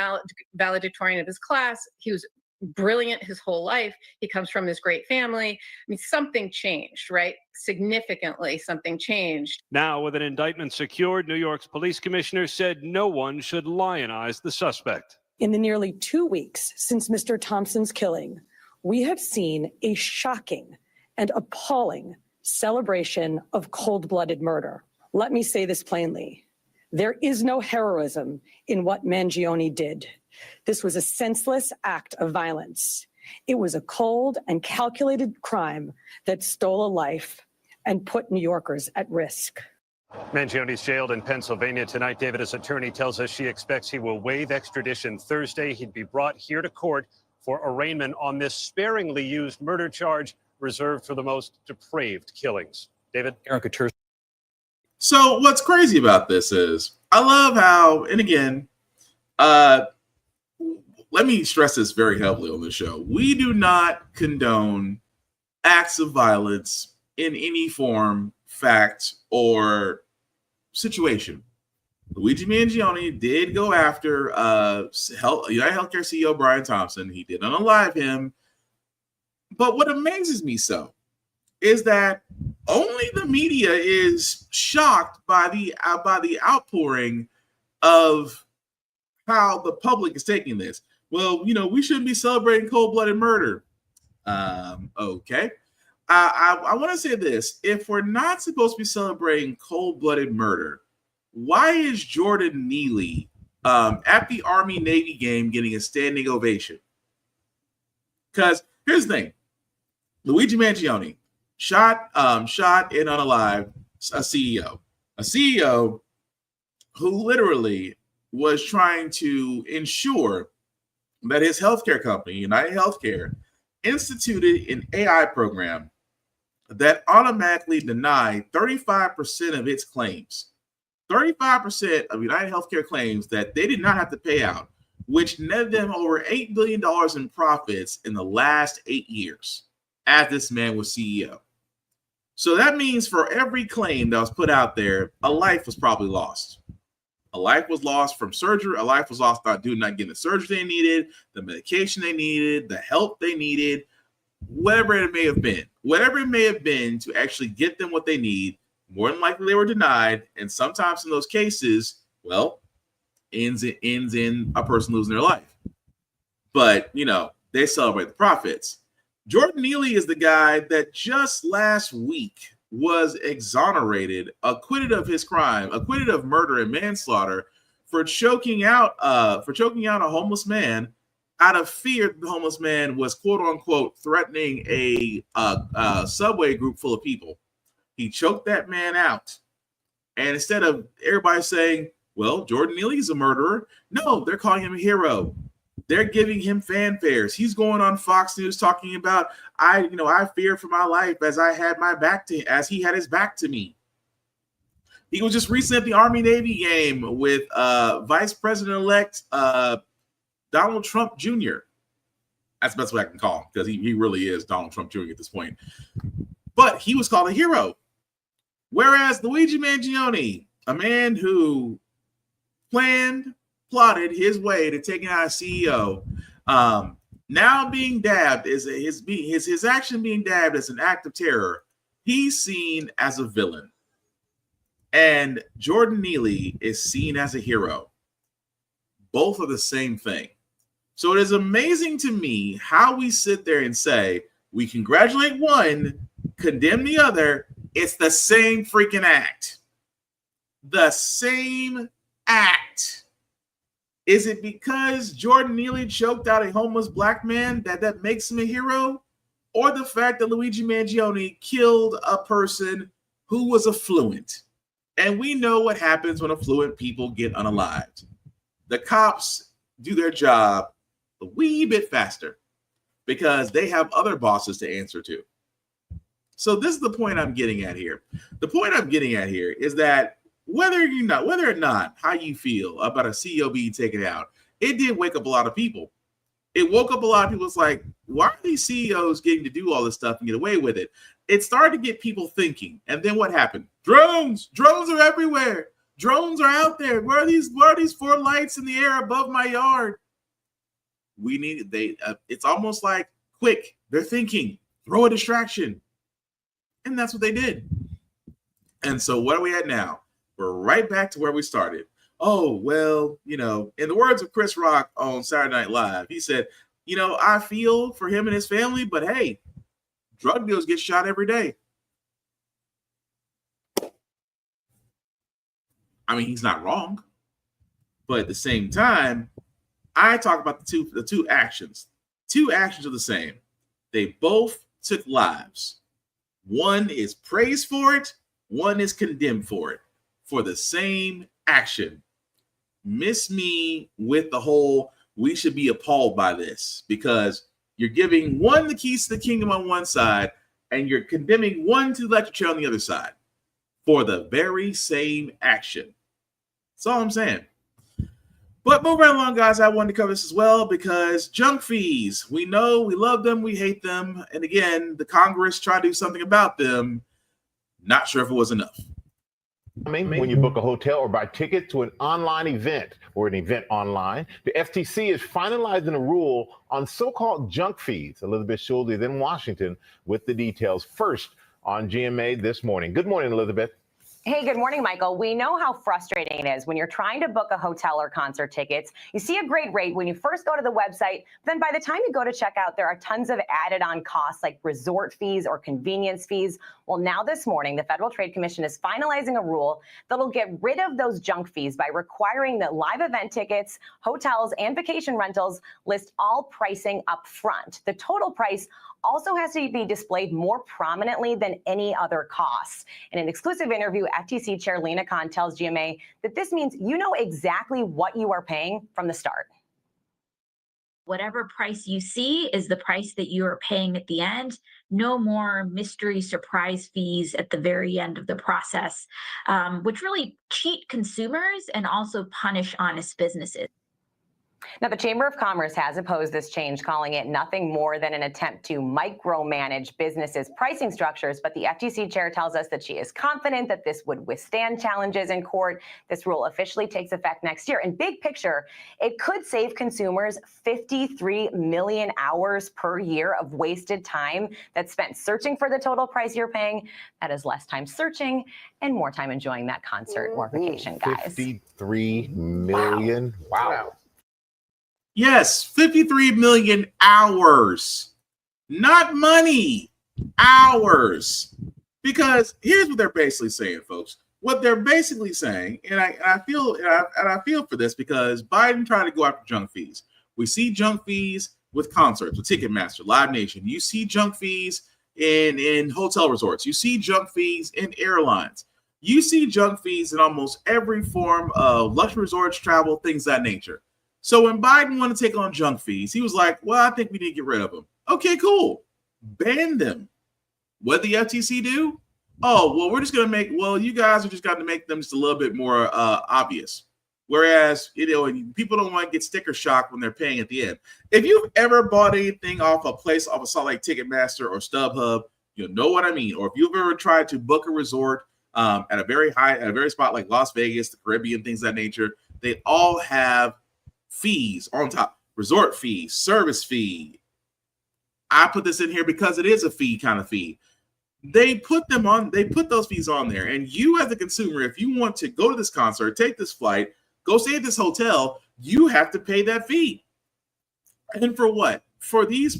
valedictorian of his class. He was brilliant his whole life. He comes from this great family. I mean, something changed, right? Significantly, something changed. Now, with an indictment secured, New York's police commissioner said no one should lionize the suspect. In the nearly 2 weeks since Mr. Thompson's killing, we have seen a shocking and appalling celebration of cold-blooded murder. Let me say this plainly. There is no heroism in what Mangione did. This was a senseless act of violence. It was a cold and calculated crime that stole a life and put New Yorkers at risk. Mangione's jailed in Pennsylvania tonight. David, his attorney, tells us she expects he will waive extradition Thursday. He'd be brought here to court for arraignment on this sparingly used murder charge reserved for the most depraved killings. David? Aaron Katersky. So what's crazy about this is I love how, and again, let me stress this very heavily on the show. We do not condone acts of violence in any form, fact, or situation. Luigi Mangione did go after United Healthcare CEO Brian Thompson. He did unalive him. But what amazes me so is that only the media is shocked by the outpouring of how the public is taking this. Well, we shouldn't be celebrating cold-blooded murder. Okay. I want to say this. If we're not supposed to be celebrating cold-blooded murder, why is Jordan Neely at the Army-Navy game getting a standing ovation? Because here's the thing. Luigi Mangione shot and unalive a CEO who literally was trying to ensure that his healthcare company, United Healthcare, instituted an AI program that automatically denied 35% of its claims. 35% of United Healthcare claims that they did not have to pay out, which netted them over $8 billion in profits in the last 8 years as this man was CEO. So that means for every claim that was put out there, a life was probably lost. A life was lost from surgery. A life was lost not getting the surgery they needed, the medication they needed, the help they needed, whatever it may have been. Whatever it may have been to actually get them what they need, more than likely they were denied. And sometimes in those cases, well, ends in a person losing their life. But, they celebrate the profits. Jordan Neely is the guy that just last week was exonerated, acquitted of his crime, acquitted of murder and manslaughter for choking out a homeless man out of fear that the homeless man was quote unquote threatening a subway group full of people. He choked that man out. And instead of everybody saying, well, Jordan Neely is a murderer, no, they're calling him a hero. They're giving him fanfares. He's going on Fox News talking about, I fear for my life as he had his back to me. He was just recently at the Army-Navy game with Vice President-elect Donald Trump Jr. That's the best way I can call him, because he really is Donald Trump Jr. at this point. But he was called a hero. Whereas Luigi Mangione, a man who plotted his way to taking out a CEO, now being dabbed his action being dabbed as an act of terror, he's seen as a villain. And Jordan Neely is seen as a hero. Both are the same thing. So it is amazing to me how we sit there and say, we congratulate one, condemn the other. It's the same freaking act. The same act. Is it because Jordan Neely choked out a homeless black man that makes him a hero? Or the fact that Luigi Mangione killed a person who was affluent? And we know what happens when affluent people get unalived. The cops do their job a wee bit faster because they have other bosses to answer to. So this is the point I'm getting at here. The point I'm getting at here is that whether or not how you feel about a CEO being taken out, it did wake up a lot of people. It woke up a lot of people. It's like, why are these CEOs getting to do all this stuff and get away with it? It started to get people thinking. And then what happened? Drones are everywhere. Drones are out there. Where are these 4 lights in the air above my yard? It's almost like, quick, they're thinking, throw a distraction. And that's what they did. And so what are we at now? We're right back to where we started. Oh, well, in the words of Chris Rock on Saturday Night Live, he said, I feel for him and his family, but hey, drug dealers get shot every day. I mean, he's not wrong. But at the same time, I talk about the two actions. 2 actions are the same. They both took lives. One is praised for it. One is condemned for it. For the same action. Miss me with the whole, we should be appalled by this, because you're giving one the keys to the kingdom on one side and you're condemning one to the electric chair on the other side for the very same action. That's all I'm saying. But moving right along, guys, I wanted to cover this as well because junk fees, we know, we love them, we hate them. And again, the Congress tried to do something about them. Not sure if it was enough. When you book a hotel or buy tickets to an online event or an event online, the FTC is finalizing a rule on so-called junk fees. Elizabeth Schulze is in Washington with the details first on GMA this morning. Good morning, Elizabeth. Hey, good morning, Michael. We know how frustrating it is when you're trying to book a hotel or concert tickets. You see a great rate when you first go to the website, then by the time you go to check out, there are tons of added on costs like resort fees or convenience fees. Well, now this morning, the Federal Trade Commission is finalizing a rule that'll get rid of those junk fees by requiring that live event tickets, hotels, and vacation rentals list all pricing up front. The total price also has to be displayed more prominently than any other costs. In an exclusive interview, FTC Chair Lena Khan tells GMA that this means you know exactly what you are paying from the start. Whatever price you see is the price that you are paying at the end. No more mystery surprise fees at the very end of the process, which really cheat consumers and also punish honest businesses. Now, the Chamber of Commerce has opposed this change, calling it nothing more than an attempt to micromanage businesses' pricing structures. But the FTC chair tells us that she is confident that this would withstand challenges in court. This rule officially takes effect next year. In big picture, it could save consumers 53 million hours per year of wasted time that's spent searching for the total price you're paying. That is less time searching and more time enjoying that concert or vacation, guys. 53 million. Wow. Yes, 53 million hours, not money, hours. Because here's what they're basically saying, folks. What they're basically saying, and I feel for this because Biden tried to go after junk fees. We see junk fees with concerts, with Ticketmaster, Live Nation. You see junk fees in hotel resorts. You see junk fees in airlines. You see junk fees in almost every form of luxury resorts, travel, things of that nature. So when Biden wanted to take on junk fees, he was like, well, I think we need to get rid of them. Okay, cool. Ban them. What did the FTC do? Oh, well, we're just going to you guys are just going to make them just a little bit more obvious. Whereas, people don't want to get sticker shock when they're paying at the end. If you've ever bought anything off a site like Ticketmaster or StubHub, you'll know what I mean. Or if you've ever tried to book a resort at a very spot like Las Vegas, the Caribbean, things of that nature, they all have fees on top, resort fees, service fee. I put this in here because it is a fee kind of fee. They put those fees on there. And you as a consumer, if you want to go to this concert, take this flight, go stay at this hotel, you have to pay that fee. And for what? For these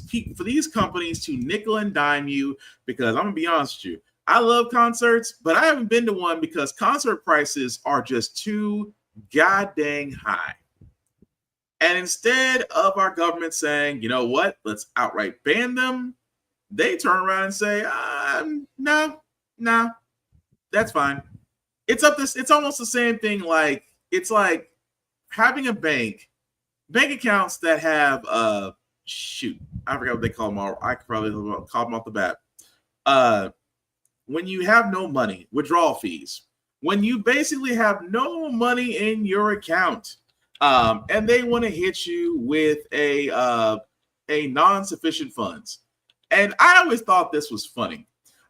companies to nickel and dime you, because I'm gonna be honest with you, I love concerts, but I haven't been to one because concert prices are just too goddamn high. And instead of our government saying, you know what, let's outright ban them, they turn around and say, no, that's fine. It's almost the same thing. It's like having a bank accounts that have I forgot what they call them. I could probably call them off the bat. When you have no money, withdrawal fees. When you basically have no money in your account. And they want to hit you with a non-sufficient funds. And I always thought this was funny.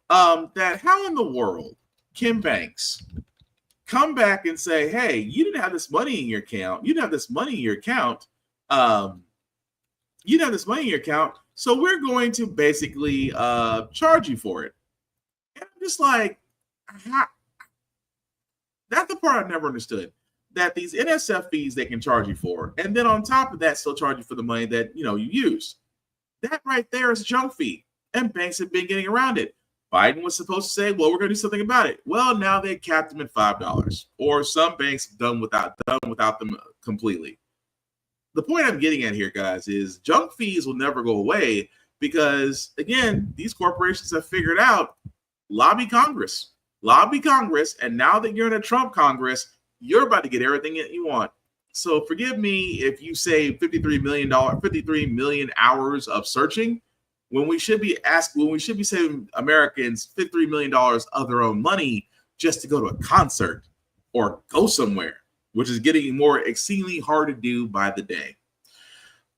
That how in the world can banks come back and say, hey, you didn't have this money in your account. You didn't have this money in your account. So we're going to basically charge you for it. And I'm just like, that's the part I've never understood. That these NSF fees they can charge you for, and then on top of that, still charge you for the money that you use. That right there is junk fee, and banks have been getting around it. Biden was supposed to say, "Well, we're going to do something about it." Well, now they capped them at $5, or some banks done without them completely. The point I'm getting at here, guys, is junk fees will never go away because, again, these corporations have figured out lobby Congress, and now that you're in a Trump Congress, you're about to get everything that you want. So forgive me if you say $53 million hours of searching, when we should be saving Americans $53 million of their own money just to go to a concert or go somewhere, which is getting more exceedingly hard to do by the day.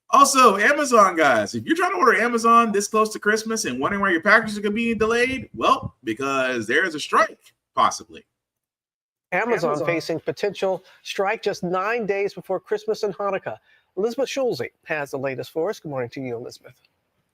Also, Amazon, guys, if you're trying to order Amazon this close to Christmas and wondering why your packages are going to be delayed, well, because there is a strike, possibly. Amazon facing potential strike just 9 days before Christmas and Hanukkah. Elizabeth Schulze has the latest for us. Good morning to you, Elizabeth.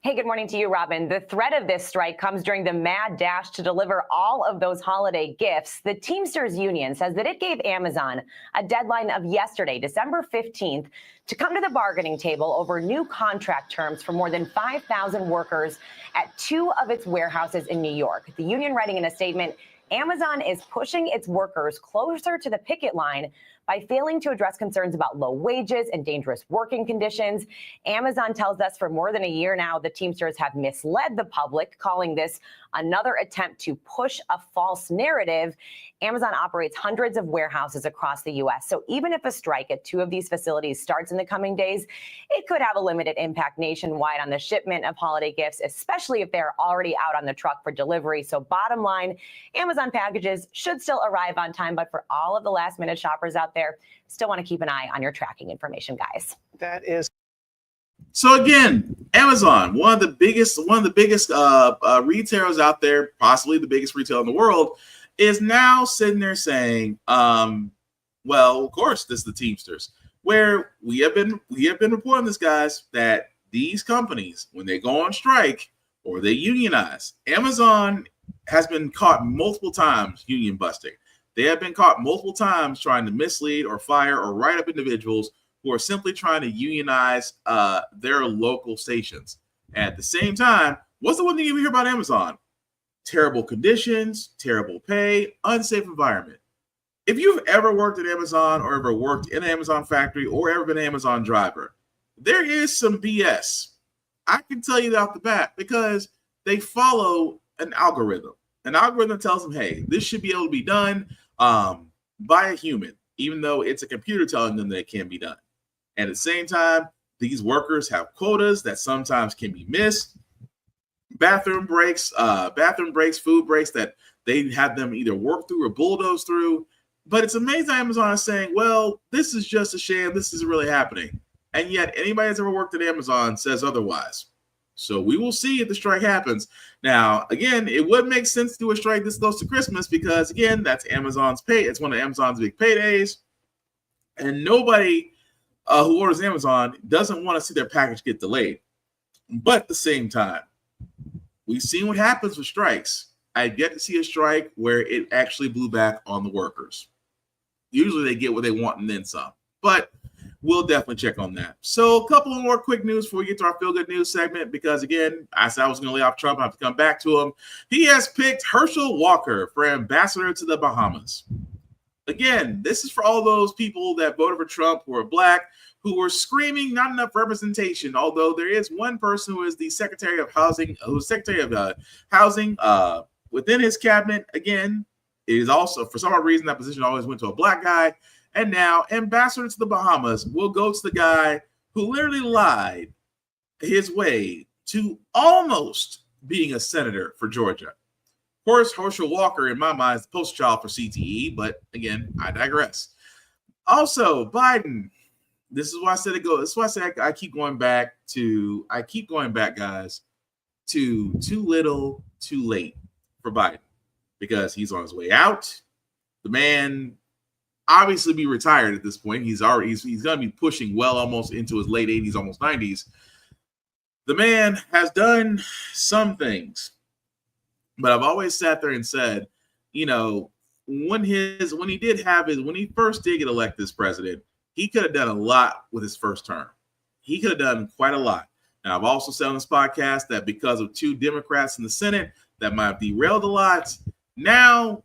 Hey, good morning to you, Robin. The threat of this strike comes during the mad dash to deliver all of those holiday gifts. The Teamsters Union says that it gave Amazon a deadline of yesterday, December 15th, to come to the bargaining table over new contract terms for more than 5,000 workers at 2 of its warehouses in New York. The union writing in a statement, Amazon is pushing its workers closer to the picket line by failing to address concerns about low wages and dangerous working conditions. Amazon tells us for more than a year now, the Teamsters have misled the public, calling this another attempt to push a false narrative. Amazon operates hundreds of warehouses across the U.S. So even if a strike at 2 of these facilities starts in the coming days, it could have a limited impact nationwide on the shipment of holiday gifts, especially if they're already out on the truck for delivery. So bottom line, Amazon packages should still arrive on time. But for all of the last minute shoppers out there, still want to keep an eye on your tracking information, guys. That is. So again, Amazon, one of the biggest retailers out there, possibly the biggest retailer in the world, is now sitting there saying, well, of course, this is the Teamsters, where we have been reporting this, guys, that these companies, when they go on strike or they unionize, Amazon has been caught multiple times union busting. They have been caught multiple times trying to mislead or fire or write up individuals who are simply trying to unionize their local stations. At the same time, what's the one thing you hear about Amazon? Terrible conditions, terrible pay, unsafe environment. If you've ever worked at Amazon or ever worked in an Amazon factory or ever been an Amazon driver, there is some BS. I can tell you that off the bat because they follow an algorithm. An algorithm tells them, hey, this should be able to be done by a human, even though it's a computer telling them that it can be done. And at the same time, these workers have quotas that sometimes can be missed. Bathroom breaks, food breaks that they have them either work through or bulldoze through. But it's amazing Amazon is saying, well, this is just a sham. This isn't really happening. And yet anybody that's ever worked at Amazon says otherwise. So we will see if the strike happens. Now, again, it would make sense to do a strike this close to Christmas because, again, that's Amazon's pay. It's one of Amazon's big paydays. And nobody who orders Amazon doesn't want to see their package get delayed. But at the same time, we've seen what happens with strikes. I've yet to see a strike where it actually blew back on the workers. Usually they get what they want and then some. But we'll definitely check on that. So a couple of more quick news before we get to our feel good news segment, because again, I said I was going to lay off Trump. I have to come back to him. He has picked Herschel Walker for ambassador to the Bahamas. Again, this is for all those people that voted for Trump who are black, who were screaming not enough representation. Although there is one person who is the Secretary of Housing, within his cabinet. Again, it is also, for some reason, that position always went to a black guy. And now, ambassador to the Bahamas will go to the guy who literally lied his way to almost being a senator for Georgia. Of course, Herschel Walker, in my mind, is the poster child for CTE, but again, I digress. Also, Biden. This is why I said it goes. This is why I said I keep going back, guys, to too little, too late for Biden, because he's on his way out. The man obviously be retired at this point. He's going to be pushing well almost into his late 80s, almost 90s. The man has done some things, but I've always sat there and said, you know, when he first did get elected as president, he could have done a lot with his first term. He could have done quite a lot. Now, I've also said on this podcast that because of 2 Democrats in the Senate, that might have derailed a lot. Now,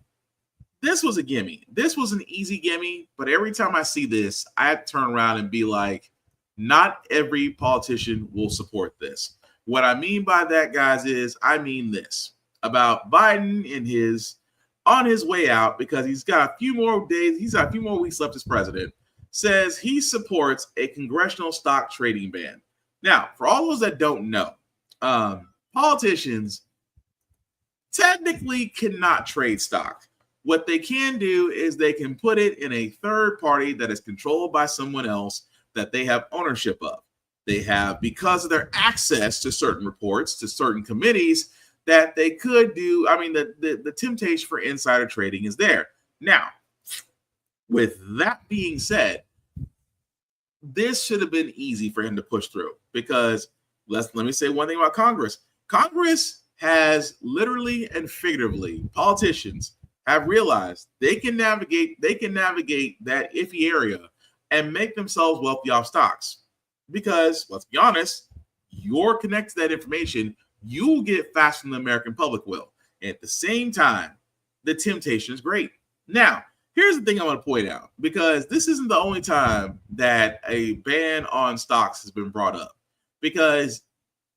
this was a gimme. This was an easy gimme, but every time I see this, I have to turn around and be like, not every politician will support this. What I mean by that, guys, is I mean this about Biden on his way out, because he's got a few more days, he's got a few more weeks left as president, says he supports a congressional stock trading ban. Now, for all those that don't know, politicians technically cannot trade stock. What they can do is they can put it in a third party that is controlled by someone else that they have ownership of. They have, because of their access to certain reports, to certain committees, that they could do. I mean, the temptation for insider trading is there. Now, With that being said, this should have been easy for him to push through, because let me say one thing about Congress. Congress has literally and figuratively, politicians have realized they can navigate that iffy area and make themselves wealthy off stocks. Because let's be honest, you're connected to that information, you'll get faster than the American public will. And at the same time, the temptation is great. Now, here's the thing I want to point out, because this isn't the only time that a ban on stocks has been brought up, because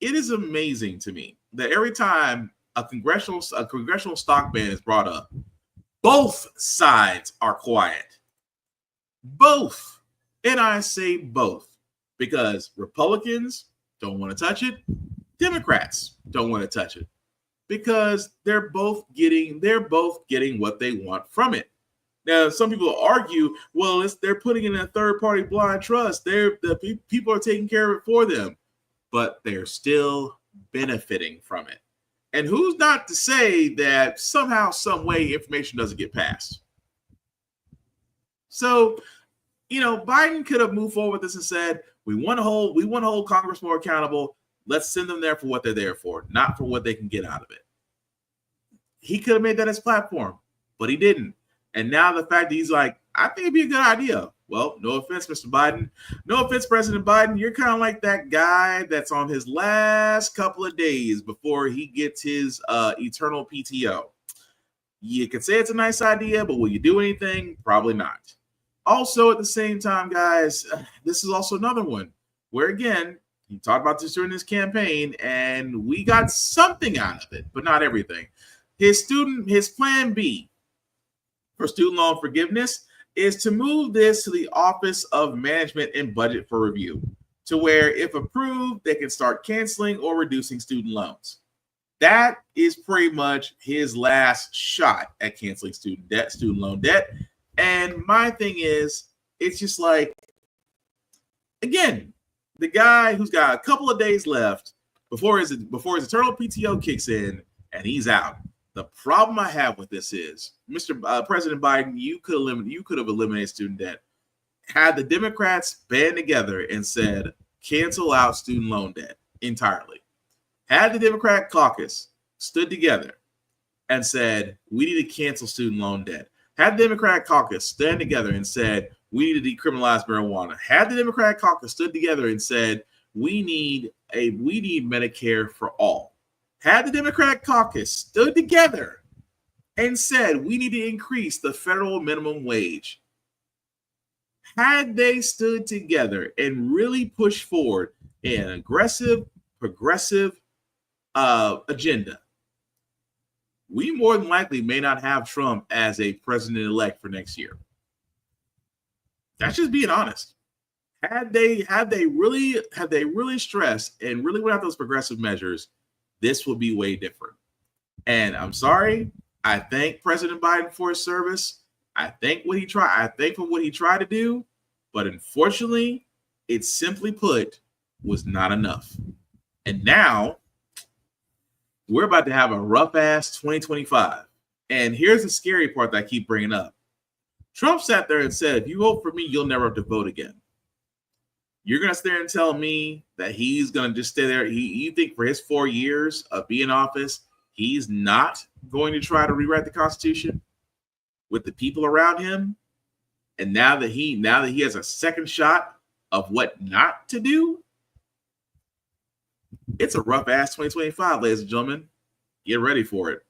it is amazing to me that every time a congressional stock ban is brought up, both sides are quiet. Both. And I say both because Republicans don't want to touch it. Democrats don't want to touch it because they're both getting what they want from it. Now, some people argue, well, they're putting in a third-party blind trust. People are taking care of it for them, but they're still benefiting from it. And who's not to say that somehow, some way, information doesn't get passed? So, Biden could have moved forward with this and said, we want to hold Congress more accountable. Let's send them there for what they're there for, not for what they can get out of it. He could have made that his platform, but he didn't. And now the fact that he's like, I think it'd be a good idea. Well, no offense, Mr. Biden. No offense, President Biden. You're kind of like that guy that's on his last couple of days before he gets his eternal PTO. You can say it's a nice idea, but will you do anything? Probably not. Also, at the same time, guys, this is also another one where, again, he talked about this during his campaign, and we got something out of it, but not everything. His plan B for student loan forgiveness is to move this to the Office of Management and Budget for review, to where, if approved, they can start canceling or reducing student loans. That is pretty much his last shot at canceling student loan debt. And my thing is, it's just like, again, the guy who's got a couple of days left before his eternal PTO kicks in and he's out. The problem I have with this is, President Biden, you could have eliminated student debt. Had the Democrats band together and said, cancel out student loan debt entirely. Had the Democrat caucus stood together and said, we need to cancel student loan debt. Had the Democrat caucus stand together and said, we need to decriminalize marijuana. Had the Democrat caucus stood together and said, we need Medicare for all. Had the Democrat caucus stood together and said, we need to increase the federal minimum wage. Had they stood together and really pushed forward an aggressive, progressive agenda, we more than likely may not have Trump as a president-elect for next year. That's just being honest. Had they really stressed and really went out those progressive measures, this would be way different. And I'm sorry, I thank President Biden for his service. I thank for what he tried to do, but unfortunately, it simply put was not enough. And now we're about to have a rough ass 2025. And here's the scary part that I keep bringing up. Trump sat there and said, if you vote for me, you'll never have to vote again. You're going to sit there and tell me that he's going to just stay there. You think for his 4 years of being in office, he's not going to try to rewrite the Constitution with the people around him? And now that he has a second shot of what not to do, it's a rough ass 2025, ladies and gentlemen. Get ready for it.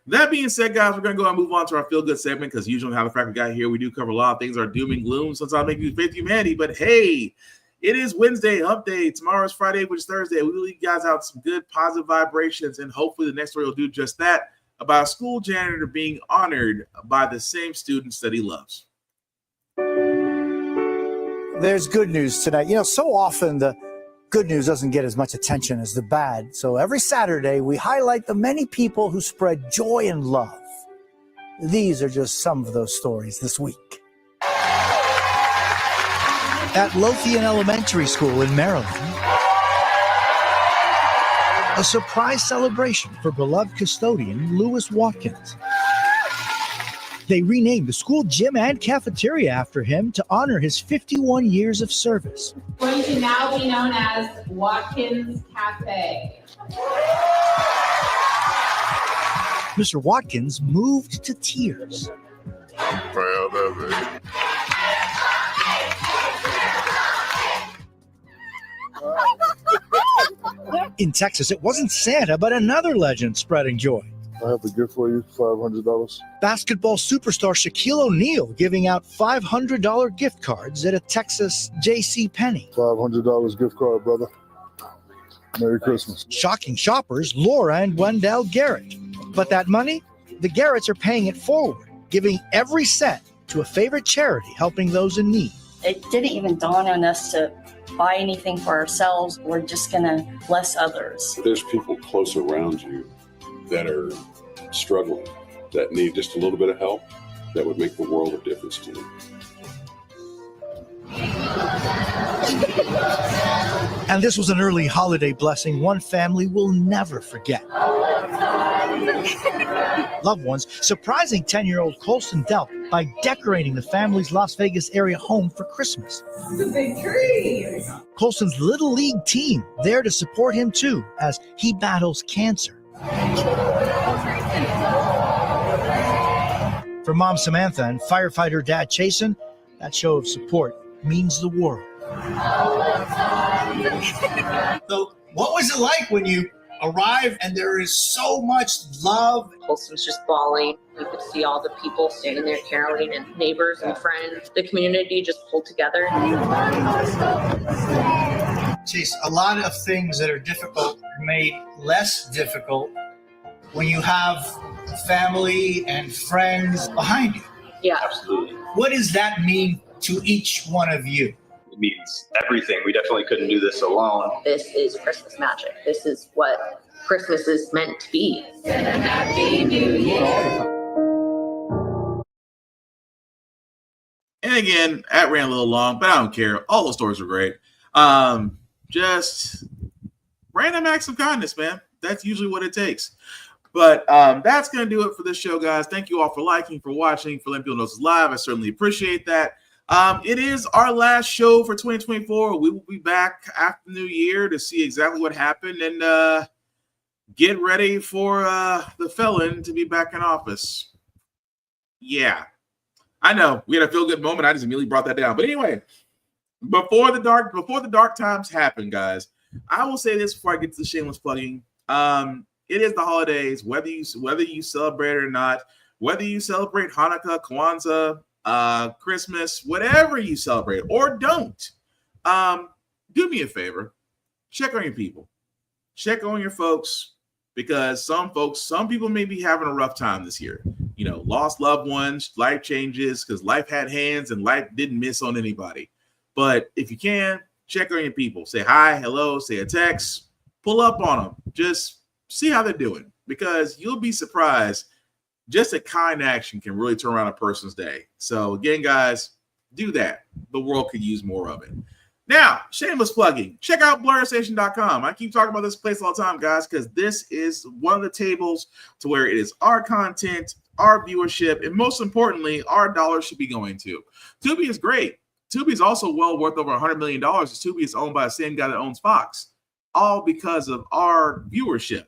That being said, guys, we're going to go and move on to our feel good segment, because usually how the Frack We Got Here, we do cover a lot of things, our doom and gloom. Sometimes make you faith humanity, but hey, it is Wednesday, hump day. Tomorrow is Friday, which is Thursday. We will leave you guys out some good positive vibrations, and hopefully the next story will do just that, about a school janitor being honored by the same students that he loves. There's good news tonight. So often the good news doesn't get as much attention as the bad. So every Saturday, we highlight the many people who spread joy and love. These are just some of those stories this week. At Lothian Elementary School in Maryland, a surprise celebration for beloved custodian Lewis Watkins. They renamed the school gym and cafeteria after him to honor his 51 years of service. Going to now be known as Watkins Cafe. Mr. Watkins moved to tears. I'm proud of it. In Texas, it wasn't Santa, but another legend spreading joy. I have a gift for you, $500. Basketball superstar Shaquille O'Neal giving out $500 gift cards at a Texas J.C. Penney. $500 gift card, brother. Merry Christmas. Shocking shoppers Laura and Wendell Garrett. But that money, the Garretts are paying it forward, giving every cent to a favorite charity helping those in need. It didn't even dawn on us to buy anything for ourselves. We're just going to bless others. There's people close around you that are struggling, that need just a little bit of help, that would make the world of difference to you. And this was an early holiday blessing one family will never forget. Loved ones surprising 10-year-old Colson Delp by decorating the family's Las Vegas area home for Christmas. It's a big tree. Colson's Little League team there to support him too as he battles cancer. For Mom Samantha and firefighter Dad Chasen, that show of support means the world. So what was it like when you arrived and there is so much love? Colson's just bawling. You could see all the people standing there caroling and neighbors and friends. The community just pulled together. Chase, a lot of things that are difficult are made less difficult when you have family and friends behind you. Yeah. Absolutely. What does that mean to each one of you? It means everything. We definitely couldn't do this alone. This is Christmas magic. This is what Christmas is meant to be. Happy New Year. And again, that ran a little long, but I don't care. All the stories were great. Just random acts of kindness, man. That's usually what it takes. But that's going to do it for this show, guys. Thank you all for liking, for watching, for letting people know this is live. I certainly appreciate that. It is our last show for 2024. We will be back after New Year to see exactly what happened and get ready for the felon to be back in office. Yeah, I know we had a feel-good moment. I just immediately brought that down. But anyway, before the dark times happen, guys, I will say this before I get to the shameless plugging. It is the holidays, whether you celebrate it or not, whether you celebrate Hanukkah, Kwanzaa, Christmas, whatever you celebrate or don't, do me a favor, check on your people, check on your folks, because some people may be having a rough time this year. You know, lost loved ones, life changes, because life had hands and life didn't miss on anybody. But if you can, check on your people, say hi, hello, say a text, pull up on them, just see how they're doing, because you'll be surprised. Just a kind action can really turn around a person's day. So again, guys, do that. The world could use more of it. Now, shameless plugging. Check out blurrstation.com. I keep talking about this place all the time, guys, because this is one of the tables to where it is our content, our viewership, and most importantly, our dollars should be going to. Tubi is great. Tubi is also well worth over $100 million. Tubi is owned by the same guy that owns Fox, all because of our viewership.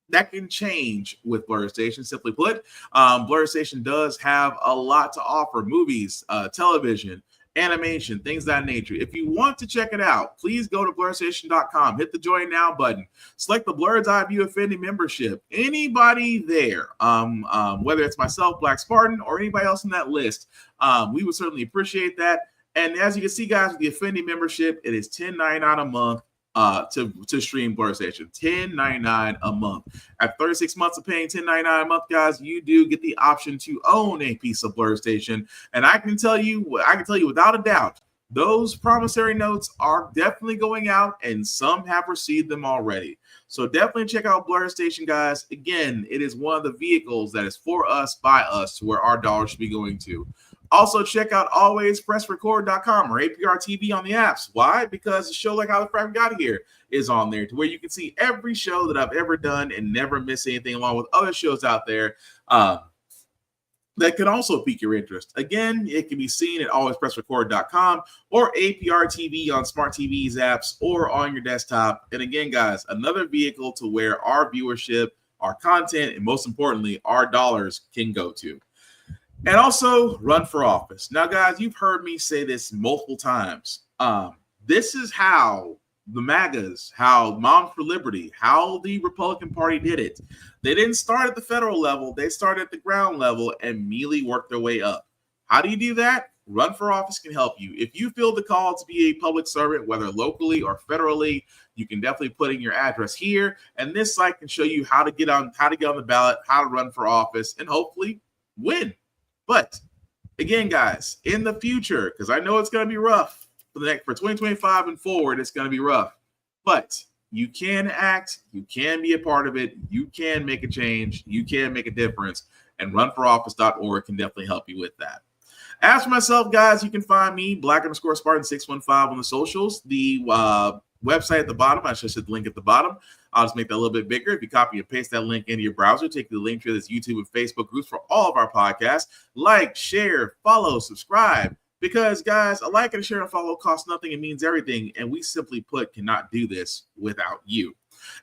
That can change with Blur Station. Simply put, Blur Station does have a lot to offer: movies, television, animation, things of that nature. If you want to check it out, please go to blurrstation.com. Hit the join now button. Select the Blurred's Eye View Affinity membership. Anybody there, whether it's myself, Black Spartan, or anybody else in that list, we would certainly appreciate that. And as you can see, guys, with the Affinity membership, it is $10.99 a month. To stream Blur Station, $10.99 a month. At 36 months of paying $10.99 a month, guys, you do get the option to own a piece of Blur Station. And I can tell you without a doubt, those promissory notes are definitely going out, and some have received them already. So definitely check out Blur Station, guys. Again, it is one of the vehicles that is for us, by us, to where our dollars should be going to. Also, check out alwayspressrecord.com or APR TV on the apps. Why? Because a show like How the Frack We Got Here is on there, to where you can see every show that I've ever done and never miss anything, along with other shows out there. that can also pique your interest. Again, it can be seen at alwayspressrecord.com or APR TV on smart TVs apps or on your desktop. And again, guys, another vehicle to where our viewership, our content, and most importantly, our dollars can go to. And also run for office. Now, guys, you've heard me say this multiple times. This is how the MAGAs, how Moms for Liberty, how the Republican Party did it. They didn't start at the federal level. They started at the ground level and immediately worked their way up. How do you do that? Run for office can help you. If you feel the call to be a public servant, whether locally or federally, you can definitely put in your address here. And this site can show you how to get on the ballot, how to run for office, and hopefully win. But again, guys, in the future, because I know it's going to be rough for 2025 and forward, it's going to be rough. But you can act, you can be a part of it, you can make a change, you can make a difference, and runforoffice.org can definitely help you with that. As for myself, guys, you can find me, Black_Spartan615 on the socials. The website at the bottom, I should set the link at the bottom. I'll just make that a little bit bigger. If you copy and paste that link into your browser, take the link to this YouTube and Facebook groups for all of our podcasts. Like, share, follow, subscribe. Because, guys, a like and a share and follow costs nothing. It means everything. And we simply put cannot do this without you.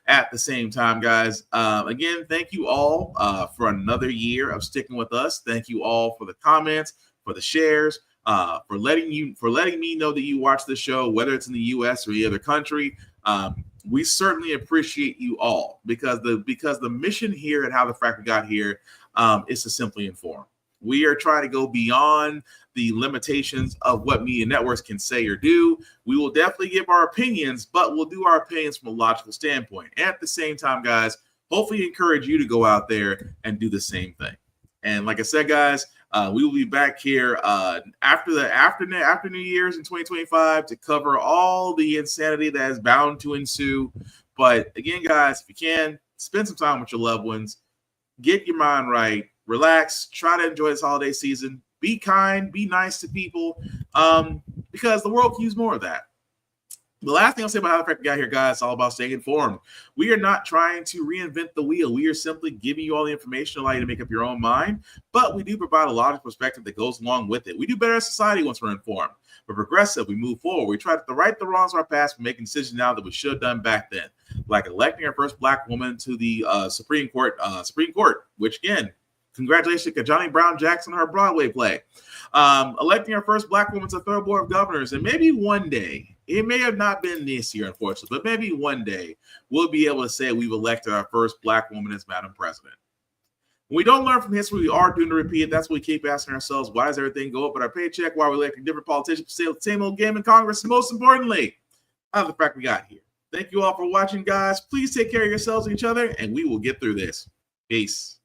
At the same time, guys, again, thank you all for another year of sticking with us. Thank you all for the comments, for the shares, for letting me know that you watch the show, whether it's in the U.S. or any other country. We certainly appreciate you all because the mission here at How the Frack We Got Here is to simply inform. We are trying to go beyond the limitations of what media networks can say or do. We will definitely give our opinions, but we'll do our opinions from a logical standpoint. And at the same time, guys, hopefully encourage you to go out there and do the same thing. And like I said, guys, we will be back here after New Year's in 2025 to cover all the insanity that is bound to ensue. But again, guys, if you can, spend some time with your loved ones, get your mind right, relax, try to enjoy this holiday season, be kind, be nice to people, because the world can use more of that. The last thing I'll say about How the Frack We Got Here, guys, it's all about staying informed. We are not trying to reinvent the wheel. We are simply giving you all the information to allow you to make up your own mind, but we do provide a logical perspective that goes along with it. We do better as society once we're informed. We're progressive. We move forward. We try to right the wrongs of our past. We're making decisions now that we should have done back then, like electing our first Black woman to the Supreme Court, which, again, congratulations to Johnny Brown Jackson on her Broadway play. Electing our first Black woman to the third board of governors, and maybe one day, it may have not been this year, unfortunately, but maybe one day we'll be able to say we've elected our first Black woman as Madam President. When we don't learn from history, we are doomed to repeat it. That's what we keep asking ourselves. Why does everything go up at our paycheck? Why are we electing different politicians to the same old game in Congress? And most importantly, how the Frack We Got Here. Thank you all for watching, guys. Please take care of yourselves and each other, and we will get through this. Peace.